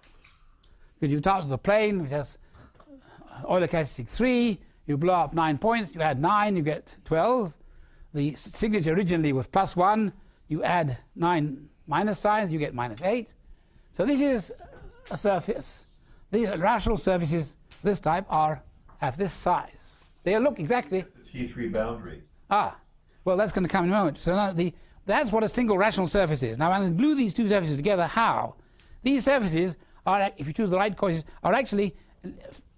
Because you start with the plane, which has Euler characteristic 3, you blow up 9 points, you add 9, you get 12. The signature originally was +1, you add 9 minus signs, you get -8. So this is a surface, these rational surfaces this type have this size. They look exactly. The T3 boundary. Well, that's going to come in a moment. So now that's what a single rational surface is. Now I'm going to glue these two surfaces together. How? These surfaces are, if you choose the right courses, are actually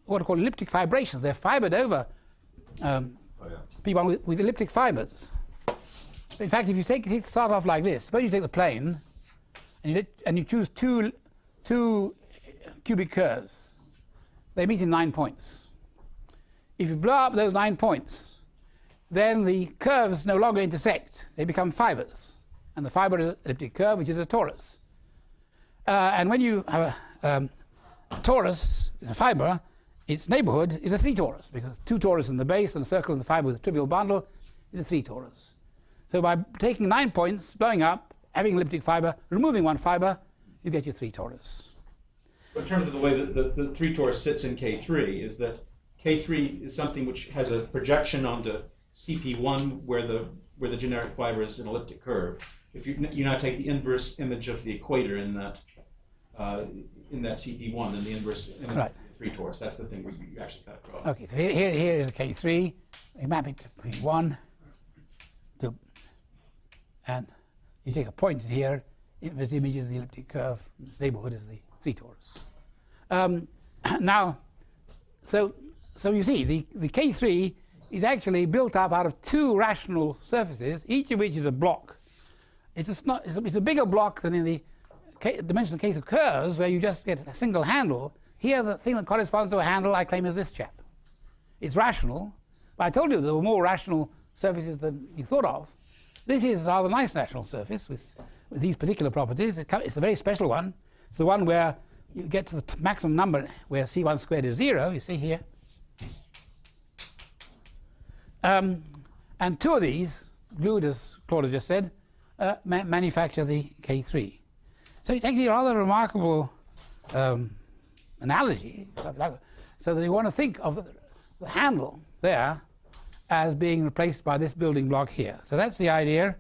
what are called elliptic vibrations. They're fibered over P1 with elliptic fibers. In fact, if you start off like this, suppose you take the plane and you choose two cubic curves. They meet in 9 points. If you blow up those 9 points, then the curves no longer intersect. They become fibers. And the fiber is an elliptic curve, which is a torus. And when you have a torus in a fiber, its neighborhood is a 3 torus, because 2 torus in the base and a circle in the fiber with a trivial bundle is a 3 torus. So by taking 9 points, blowing up, having elliptic fiber, removing 1 fiber, you get your 3 torus. In terms of the way that the 3 torus sits in K3, is that K3 is something which has a projection onto CP1 where the generic fiber is an elliptic curve. If you now take the inverse image of the equator in that CP1 and the inverse image of the 3 torus, that's the thing where you actually cut across. Okay, so here is a K3. You map it to P1, and you take a point here. This image is the elliptic curve. Its neighborhood is the 3 torus. Now, so you see, the K3 is actually built up out of 2 rational surfaces, each of which is a block. It's a bigger block than in the dimensional case of curves, where you just get a single handle. Here, the thing that corresponds to a handle, I claim, is this chap. It's rational, but I told you there were more rational surfaces than you thought of. This is a rather nice rational surface with these particular properties. It's a very special one. It's the one where you get to the maximum number where C1 squared is 0, you see here. And 2 of these, glued as Claude just said, manufacture the K3. So it's actually a rather remarkable analogy. So that you want to think of the handle there as being replaced by this building block here. So that's the idea,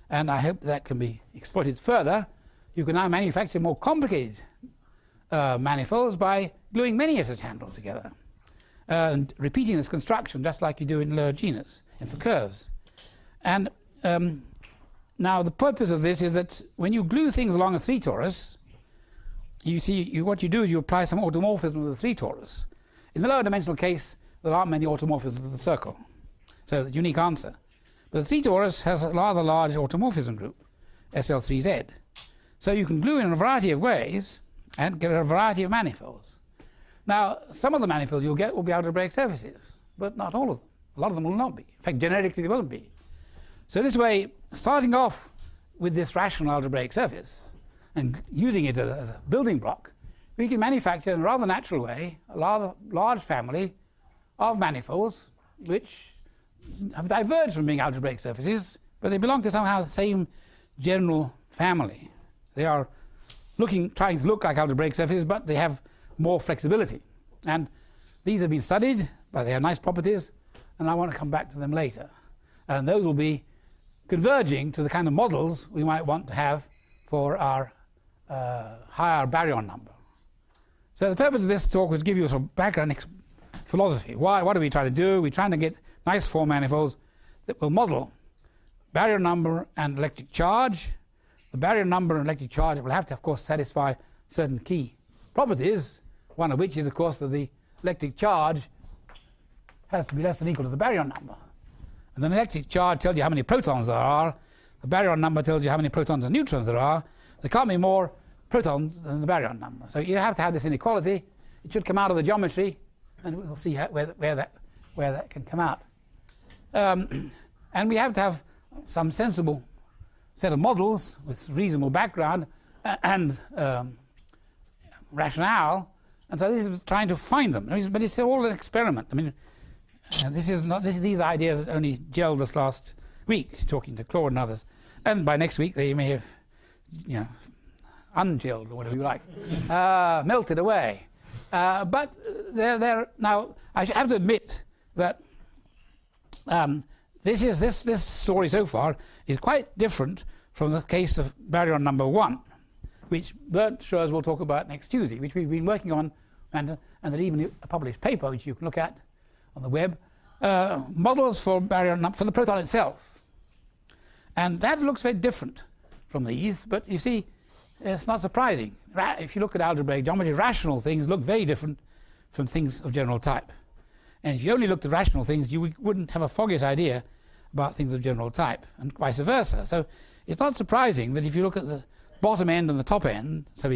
and I hope that can be exploited further. You can now manufacture more complicated manifolds by gluing many of such handles together and repeating this construction just like you do in lower genus and for curves. And now the purpose of this is that when you glue things along a 3 torus, you see what you do is you apply some automorphism to the 3 torus. In the lower dimensional case, there aren't many automorphisms to the circle, so the unique answer. But the 3 torus has a rather large automorphism group, SL3Z. So you can glue in a variety of ways and get a variety of manifolds. Now, some of the manifolds you'll get will be algebraic surfaces, but not all of them. A lot of them will not be. In fact, generically they won't be. So this way, starting off with this rational algebraic surface and using it as a building block, we can manufacture in a rather natural way a rather large family of manifolds which have diverged from being algebraic surfaces, but they belong to somehow the same general family. They are trying to look like algebraic surfaces, but they have more flexibility. And these have been studied, but they have nice properties, and I want to come back to them later. And those will be converging to the kind of models we might want to have for our higher baryon number. So the purpose of this talk was to give you some background philosophy. What are we trying to do? We're trying to get nice 4 manifolds that will model baryon number and electric charge. The baryon number and electric charge will have to, of course, satisfy certain key properties, one of which is, of course, that the electric charge has to be less than or equal to the baryon number. And the electric charge tells you how many protons there are. The baryon number tells you how many protons and neutrons there are. There can't be more protons than the baryon number. So you have to have this inequality. It should come out of the geometry, and we'll see where that can come out. And we have to have some sensible set of models with reasonable background and rationale. And so this is trying to find them. But it's all an experiment. I mean, these ideas only gelled this last week, talking to Claude and others. And by next week, they may have, ungelled or whatever you like, melted away. But they're now, I have to admit that this story so far is quite different from the case of baryon number 1. which Bernd Schroers will talk about next Tuesday, which we've been working on, and that even a published paper, which you can look at on the web, models for for the proton itself. And that looks very different from these, but you see, it's not surprising. If you look at algebraic geometry, rational things look very different from things of general type. And if you only looked at rational things, you wouldn't have a foggiest idea about things of general type, and vice versa. So it's not surprising that if you look at the bottom end and the top end, so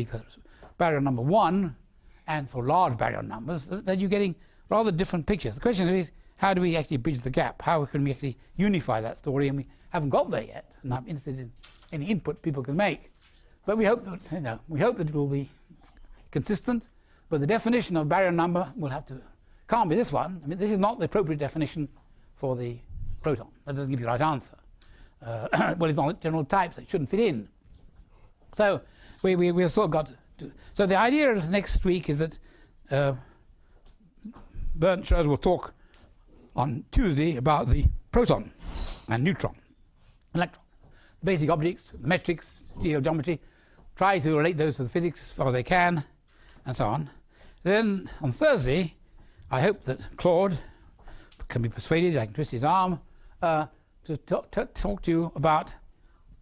baryon number 1, and for large baryon numbers, that you're getting rather different pictures. The question is, how do we actually bridge the gap? How can we actually unify that story? And we haven't got there yet, and I'm interested in any input people can make. But we hope that, we hope that it will be consistent. But the definition of baryon number can't be this one. I mean, this is not the appropriate definition for the proton. That doesn't give you the right answer. Well, it's not general type, so it shouldn't fit in. So we've sort of got to. So the idea of next week is that Bernd Schroers will talk on Tuesday about the proton and neutron, electron, the basic objects, the metrics, geometry, try to relate those to the physics as far as they can, and so on. Then on Thursday, I hope that Claude can be persuaded, I can twist his arm, to talk to you about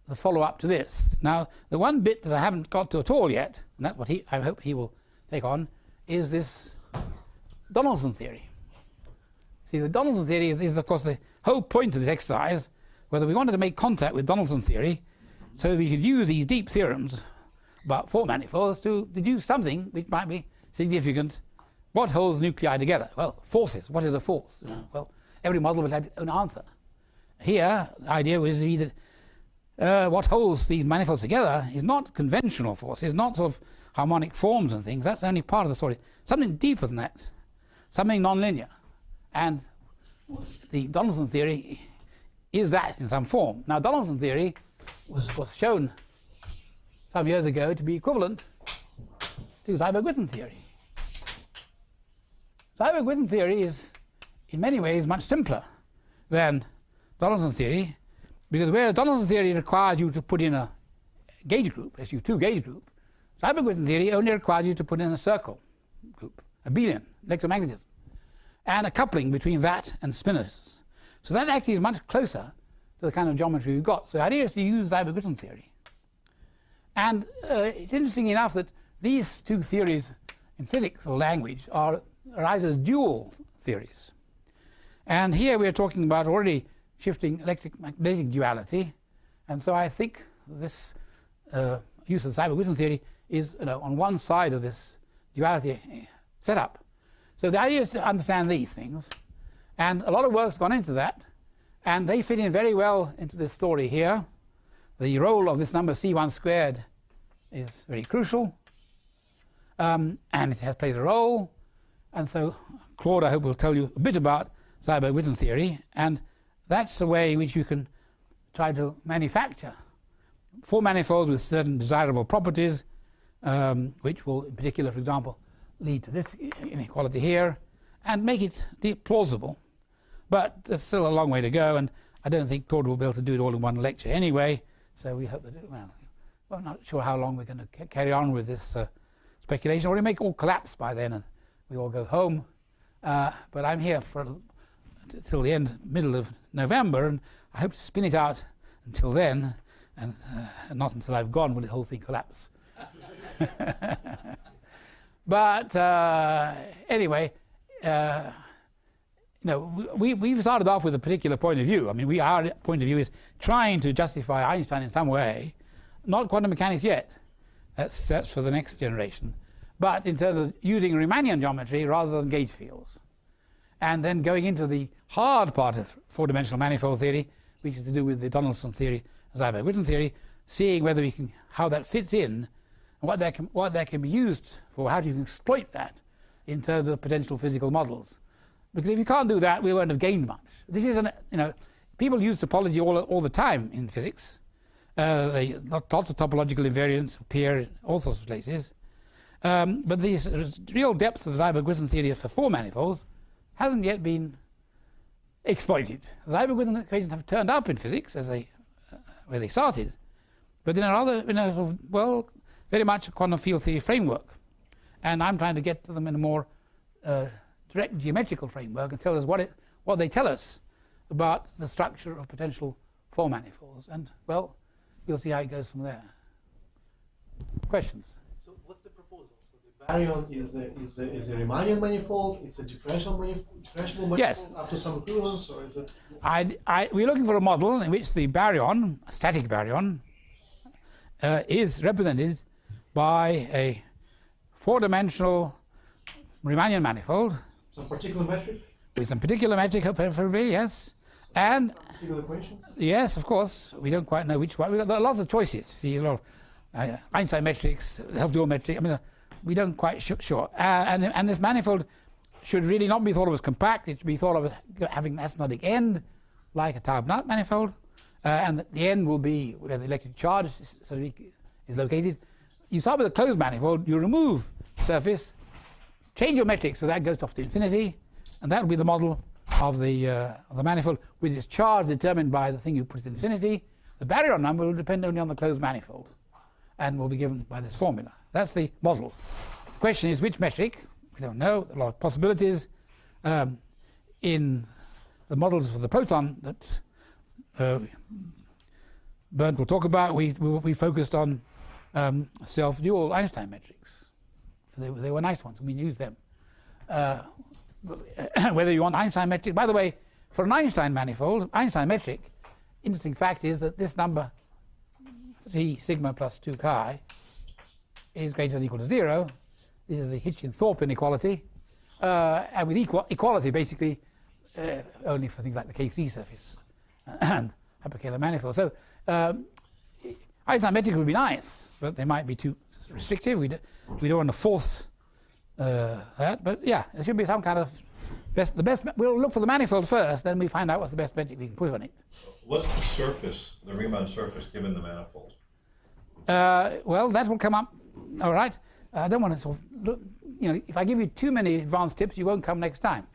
the follow-up to this. Now, the one bit that I haven't got to at all yet, and that's what I hope he will take on, is this Donaldson theory. See, the Donaldson theory is of course the whole point of this exercise, whether we wanted to make contact with Donaldson theory so we could use these deep theorems about four manifolds to deduce something which might be significant. What holds nuclei together? Well, forces. What is a force? Well, every model will have its own answer. Here, the idea was to be that what holds these manifolds together is not conventional forces, not sort of harmonic forms and things. That's only part of the story. Something deeper than that, something nonlinear. And the Donaldson theory is that in some form. Now, Donaldson theory was shown some years ago to be equivalent to Seiberg-Witten theory. Seiberg-Witten theory is, in many ways, much simpler than Donaldson theory, because whereas Donaldson theory requires you to put in a gauge group, SU2 gauge group, Seiberg-Witten theory only requires you to put in a circle group, abelian, electromagnetism, and a coupling between that and spinors. So that actually is much closer to the kind of geometry we've got. So the idea is to use Seiberg-Witten theory. And it's interesting enough that these two theories in physics or language arise as dual theories. And here we are talking about already shifting electric-magnetic duality. And so I think this use of the Seiberg-Witten theory is on one side of this duality setup. So the idea is to understand these things. And a lot of work's gone into that. And they fit in very well into this story here. The role of this number C1 squared is very crucial. And it plays a role. And so Claude, I hope, will tell you a bit about Seiberg-Witten theory. And that's the way in which you can try to manufacture four manifolds with certain desirable properties, which will, in particular, for example, lead to this inequality here, and make it plausible. But there's still a long way to go, and I don't think Claude will be able to do it all in one lecture anyway. So we hope that, we're not sure how long we're going to carry on with this speculation, or we make all collapse by then and we all go home. But I'm here till the middle of November, and I hope to spin it out until then, and not until I've gone will the whole thing collapse. But anyway, we've started off with a particular point of view. I mean, our point of view is trying to justify Einstein in some way, not quantum mechanics yet. That's for the next generation. But in terms of using Riemannian geometry rather than gauge fields. And then going into the hard part of four-dimensional manifold theory, which is to do with the Donaldson theory and Seiberg-Witten theory, seeing whether how that fits in, and what that can be used for, how you can exploit that in terms of potential physical models. Because if you can't do that, we won't have gained much. This is people use topology all the time in physics. Lots of topological invariants appear in all sorts of places. But the real depth of the Seiberg-Witten theory for four manifolds hasn't yet been exploited. The Seiberg-Witten equations have turned up in physics where they started, but in a rather very much a quantum field theory framework. And I'm trying to get to them in a more direct geometrical framework and tell us what they tell us about the structure of potential four manifolds. And, well, we'll see how it goes from there. Questions? So what's the proposal? So the baryon is a Riemannian manifold, it's a differentiable manifold Yes. after some equivalence, or is it? We're looking for a model in which the baryon, a static baryon, is represented by a four-dimensional Riemannian manifold Some particular metric? with some particular metric, preferably, yes. And Particular equation? yes, of course, we don't quite know which one. We've got lots of choices. See, a lot of Einstein metrics, self-dual metric. I mean, we don't quite sure. And this manifold should really not be thought of as compact. It should be thought of as having an asymptotic end, like a Taub-Knapp manifold. And the end will be where the electric charge is located. You start with a closed manifold. You remove surface, change your metric so that goes off to infinity, and that will be the model of the manifold with its charge determined by the thing you put at infinity. The baryon number will depend only on the closed manifold and will be given by this formula. That's the model. The question is which metric? We don't know. There are a lot of possibilities. In the models for the proton that Bernd will talk about, we focused on self-dual Einstein metrics. They were nice ones, and we used them. Whether you want Einstein metric, by the way, for an Einstein manifold, Einstein metric, interesting fact is that this number 3 sigma plus 2 chi is greater than or equal to 0. This is the Hitchin-Thorpe inequality, and with equality basically only for things like the K3 surface and hyperkähler manifold. So Einstein metric would be nice, but they might be too restrictive. We don't want to force that, but yeah, there should be some kind of the best. We'll look for the manifold first, then we find out what's the best metric we can put on it. What's the surface, the Riemann surface, given the manifold? Well, that will come up. All right. I don't want to sort of look. You know, if I give you too many advanced tips, you won't come next time.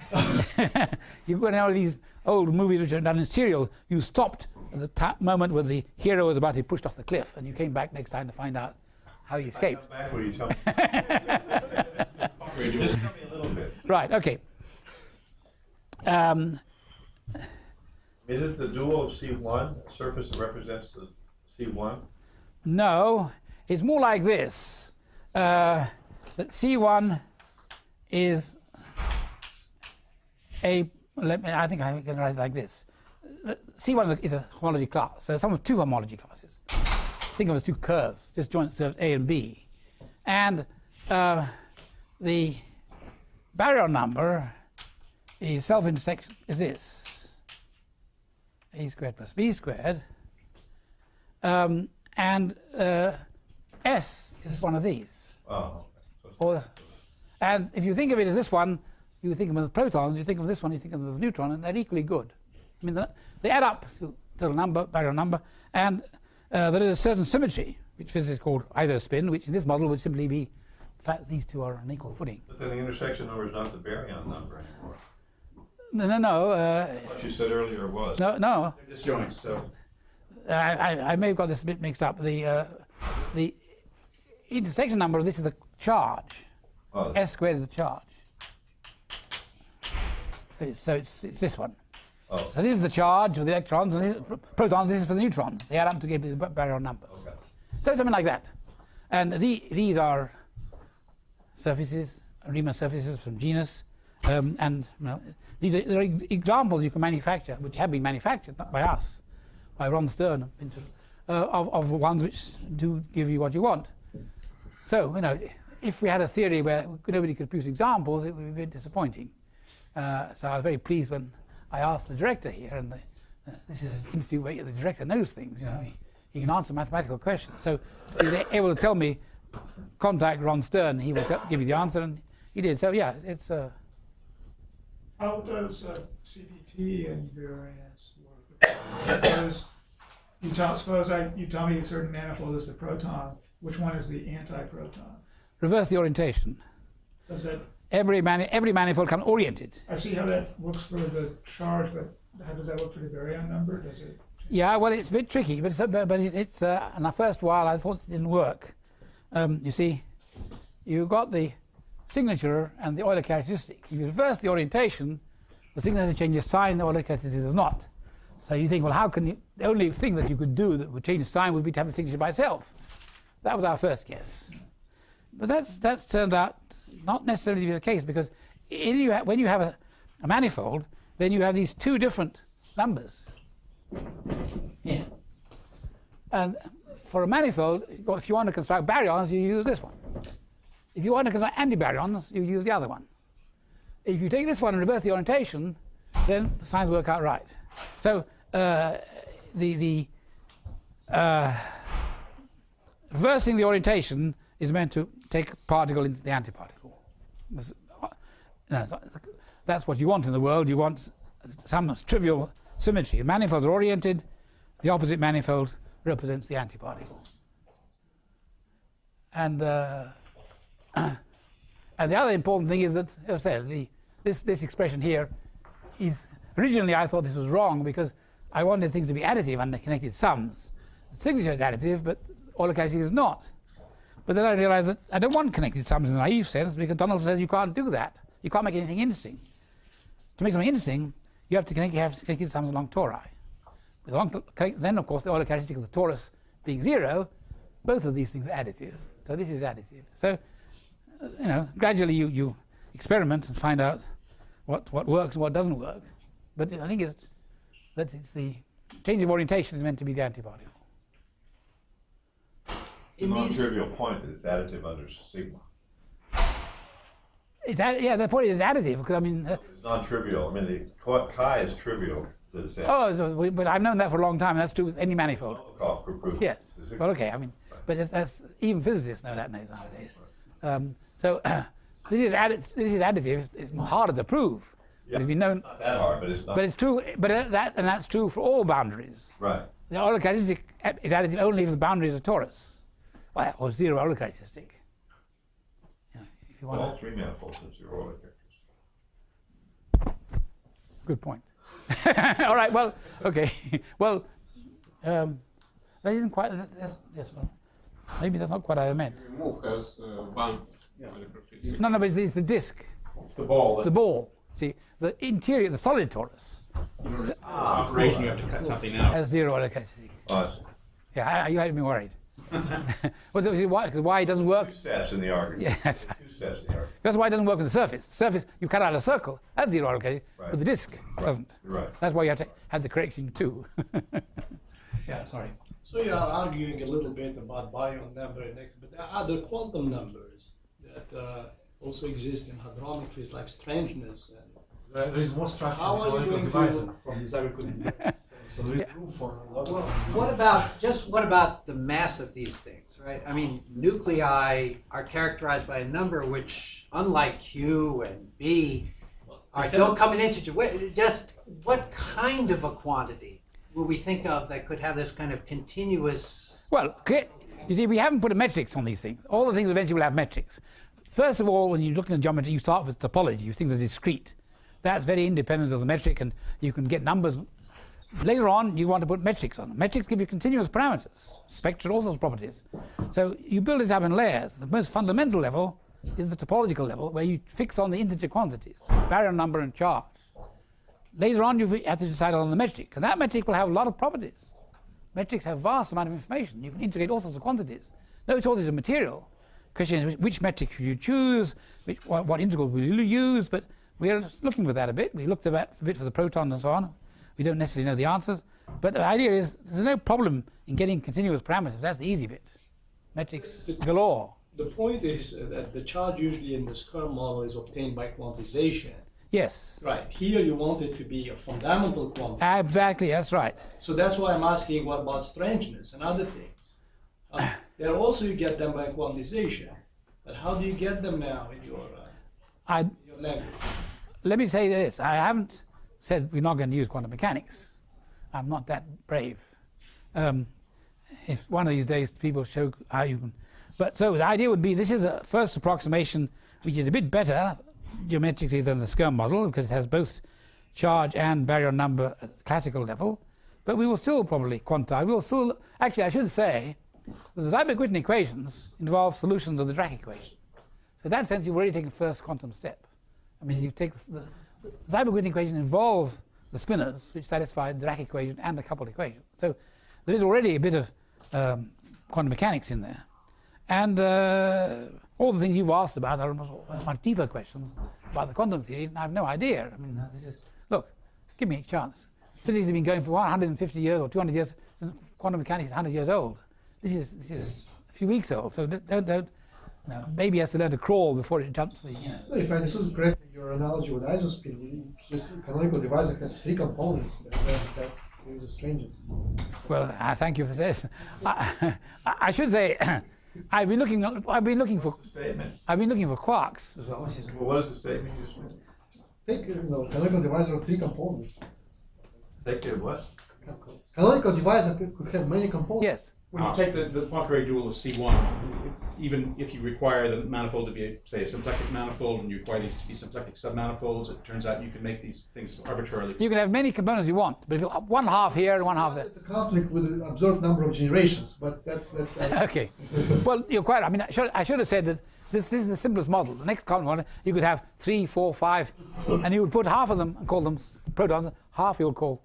You've got all these old movies which are done in serial. You stopped at the moment when the hero was about to be pushed off the cliff, and you came back next time to find out how he escaped. Back where you tell me. Just tell me a little bit. Right. Okay. Is it the dual of C1, a surface that represents the C1? No, it's more like this. That C1 is a. I think I can write it like this. C1 is a homology class. So some of two homology classes. Think of it as two curves, disjoint curves A and B, and the baryon number is self-intersection is this: A squared plus B squared, and S is one of these. Oh, And if you think of it as this one, you think of it as protons. You think of this one, you think of it as a neutron, and they're equally good. I mean, they add up to total number, baryon number, and there is a certain symmetry, which physicists call isospin, which in this model would simply be the fact that these two are on equal footing. but then the intersection number is not the baryon number anymore. No. What you said earlier was. No. They're disjoints, so I may have got this a bit mixed up. The intersection number of this is the charge. Oh, S squared is the charge. So it's this one. oh, So this is the charge of the electrons, and this is protons. This is for the neutrons. They add up to give the baryon number. okay. So something like that. And these are surfaces, Riemann surfaces from genus, and you know, there are examples you can manufacture, which have been manufactured, not by us, by Ron Stern, of ones which do give you what you want. So, you know, if we had a theory where nobody could produce examples, it would be a bit disappointing. So I was very pleased when I asked the director here, and this is an institute where the director knows things, you know, he can answer mathematical questions. So he was able to tell me, contact Ron Stern, he will give you the answer, and he did. So yeah, it's How does CBT and variance work? Suppose you tell me a certain manifold is the proton. Which one is the anti-proton? reverse the orientation. Does that? Every manifold comes oriented. I see how that works for the charge, but how does that work for the baryon number? Does it? Yeah, well, it's a bit tricky, but in the first while I thought it didn't work. you see, you've got the signature and the Euler characteristic. If you reverse the orientation, the signature changes sign, the Euler characteristic does not. So you think, well, how can you, the only thing that you could do that would change sign would be to have the signature by itself. That was our first guess. But that's turned out not necessarily to be the case, because when you have a manifold, then you have these two different numbers here. And for a manifold, if you want to construct baryons, you use this one. If you want to construct antibaryons, you use the other one. If you take this one and reverse the orientation, then the signs work out right. So reversing the orientation is meant to take a particle into the antiparticle. That's what you want in the world. You want some trivial symmetry. Manifolds are oriented. The opposite manifold represents the antiparticle. And the other important thing is that, as I said, this expression here is, originally I thought this was wrong because I wanted things to be additive under connected sums. The signature is additive, but Euler characteristic is not. But then I realized that I don't want connected sums in a naive sense, because Donaldson says you can't do that. You can't make anything interesting. To make something interesting, you have connected sums along tori. Then, of course, the Euler characteristic of the torus being 0, both of these things are additive. So this is additive. So, gradually you experiment and find out what works and what doesn't work. But I think that it's the change of orientation is meant to be the antiparticle. It's a non-trivial point that it's additive under sigma. The point is additive, because I mean... it's non-trivial. I mean, chi is trivial. That it's oh, but I've known that for a long time, and that's true with any manifold. Yes. Well, okay, I mean, but that's even physicists know that nowadays. So this is additive. It's harder to prove. Yeah, it's been known. Not that hard, but it's not. But it's true. But that's true for all boundaries. Right. The Euler characteristic is additive only if the boundary is a torus, or 0 Euler characteristic. If you want all three manifolds have 0 Euler characteristic. Good point. All right. Well. Okay. Well. That isn't quite. Yes. Well, maybe that's not quite what I meant. Remove as one. No, but it's the disk. It's the ball. The ball. See, the interior, the solid torus. Operation, you have to cut something out. Has 0 Euler characteristic. Yeah, you had me worried. Because why it doesn't work? 2 steps in the argument. Yeah, that's right. 2 steps in the argument. That's why it doesn't work with the surface. The surface, you cut out a circle, that's 0 Euler characteristic, Right. but the disk doesn't. Right. That's why you have to have the correction too. Yeah, sorry. So you are arguing a little bit about baryon number, but there are other quantum numbers that also exist in hadronic physics, like strangeness. And there is more structure how are you going to from this argument. So there is room for a lot of. What about the mass of these things, right? I mean, nuclei are characterized by a number which, unlike Q and B, don't come in integer. Just what kind of a quantity will we think of that could have this kind of continuous? Well, you see, we haven't put a metrics on these things. All the things eventually will have metrics. First of all, when you look at geometry, you start with topology. You think they're discrete. That's very independent of the metric, and you can get numbers. Later on, you want to put metrics on them. Metrics give you continuous parameters, spectra, all sorts of properties. So you build it up in layers. The most fundamental level is the topological level, where you fix on the integer quantities, baryon number and charge. Later on, you have to decide on the metric, and that metric will have a lot of properties. Metrics have vast amount of information. You can integrate all sorts of quantities. No shortage of material. Question is, which metric should you choose? What integral will you use? But we are looking for that a bit. We looked at that a bit for the proton and so on. We don't necessarily know the answers. But the idea is there's no problem in getting continuous parameters. That's the easy bit. Metrics galore. The point is that the charge usually in the Square model is obtained by quantization. Yes. Right. Here you want it to be a fundamental quantity. Exactly, that's right. So that's why I'm asking what about strangeness and other things. There also you get them by quantization. But how do you get them now in your language? Let me say this. I haven't said we're not going to use quantum mechanics. I'm not that brave. If one of these days people show how you can... But so the idea would be this is a first approximation which is a bit better geometrically than the Square model, because it has both charge and baryon number at classical level. But we will still probably quantize. We will still... Actually, I should say The Algebraic equations involve solutions of the Dirac equation. So in that sense, you've already taken the first quantum step. I mean, you take the Algebraic equation involve the spinors, which satisfy the Dirac equation and the coupled equation. So there is already a bit of quantum mechanics in there. And all the things you've asked about are much deeper questions about the quantum theory, and I have no idea. I mean, this is, look, give me a chance. Physics has been going for 150 years or 200 years, since quantum mechanics is 100 years old. This is a few weeks old, so don't baby has to learn to crawl before it jumps the, No, if I understood correctly, your analogy with isospin, just canonical divisor has 3 components. That's the strangest. Well, thank you for this. I should say, I've been looking for quarks as well. Well, what is the statement you just made? Take canonical divisor of 3 components. Take the what? Canonical divisor could have many components. Yes. When you take the Poincare dual of C1, even if you require the manifold to be, say, a symplectic manifold, and you require these to be symplectic submanifolds, it turns out you can make these things arbitrarily. You can have many components you want, but if you one half here and one half there. The conflict with the observed number of generations, but that's Okay. Well, you're quite. I mean, I should have said that this is the simplest model. The next common one, you could have 3, 4, 5, and you would put half of them and call them protons, half you would call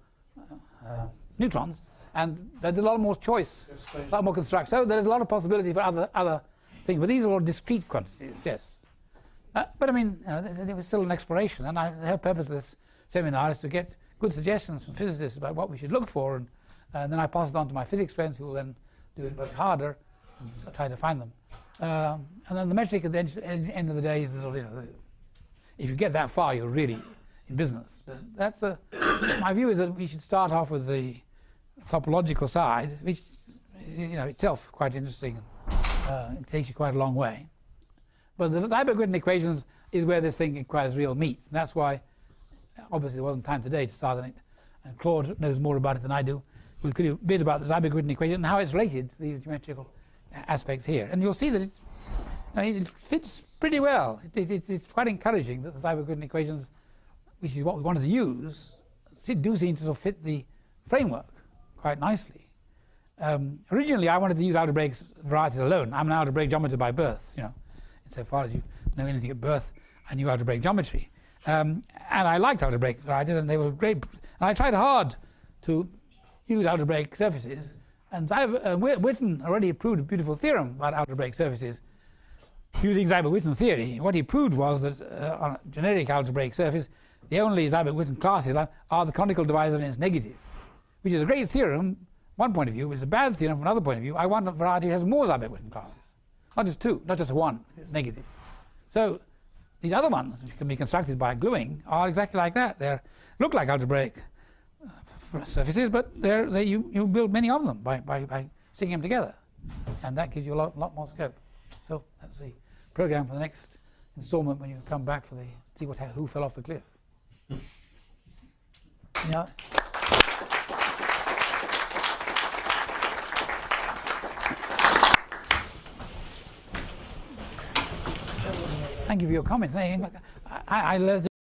neutrons. And there's a lot more choice, a lot more construct. So there's a lot of possibility for other things. But these are all discrete quantities, yes. But I mean, there was still an exploration. And the whole purpose of this seminar is to get good suggestions from physicists about what we should look for. And then I pass it on to my physics friends, who will then do it much harder and try to find them. And then the metric at the end of the day is, if you get that far, you're really in business. But that's my view is that we should start off with the topological side, which itself quite interesting. It takes you quite a long way. But the Algebraic equations is where this thing requires real meat. And that's why, obviously, there wasn't time today to start on it. And Claude knows more about it than I do. We'll tell you a bit about the Algebraic equation and how it's related to these geometrical aspects here. And you'll see that it fits pretty well. It's quite encouraging that the Algebraic equations, which is what we wanted to use, do seem to sort of fit the framework quite nicely. Originally, I wanted to use algebraic varieties alone. I'm an algebraic geometer by birth, insofar as you know anything at birth, I knew algebraic geometry. And I liked algebraic varieties, and they were great. And I tried hard to use algebraic surfaces. And Witten already proved a beautiful theorem about algebraic surfaces using Seiberg-Witten theory. What he proved was that on a generic algebraic surface, the only Seiberg-Witten classes are the canonical divisor and its negative, which is a great theorem, one point of view, but it's a bad theorem from another point of view. I want a variety that has more Seiberg-Witten classes. Not just 2, not just 1, it's negative. So these other ones, which can be constructed by gluing, are exactly like that. They look like algebraic surfaces, but you build many of them by sticking them together. And that gives you a lot more scope. So that's the program for the next installment when you come back for see who fell off the cliff. Yeah. Thank you for your comments. I learned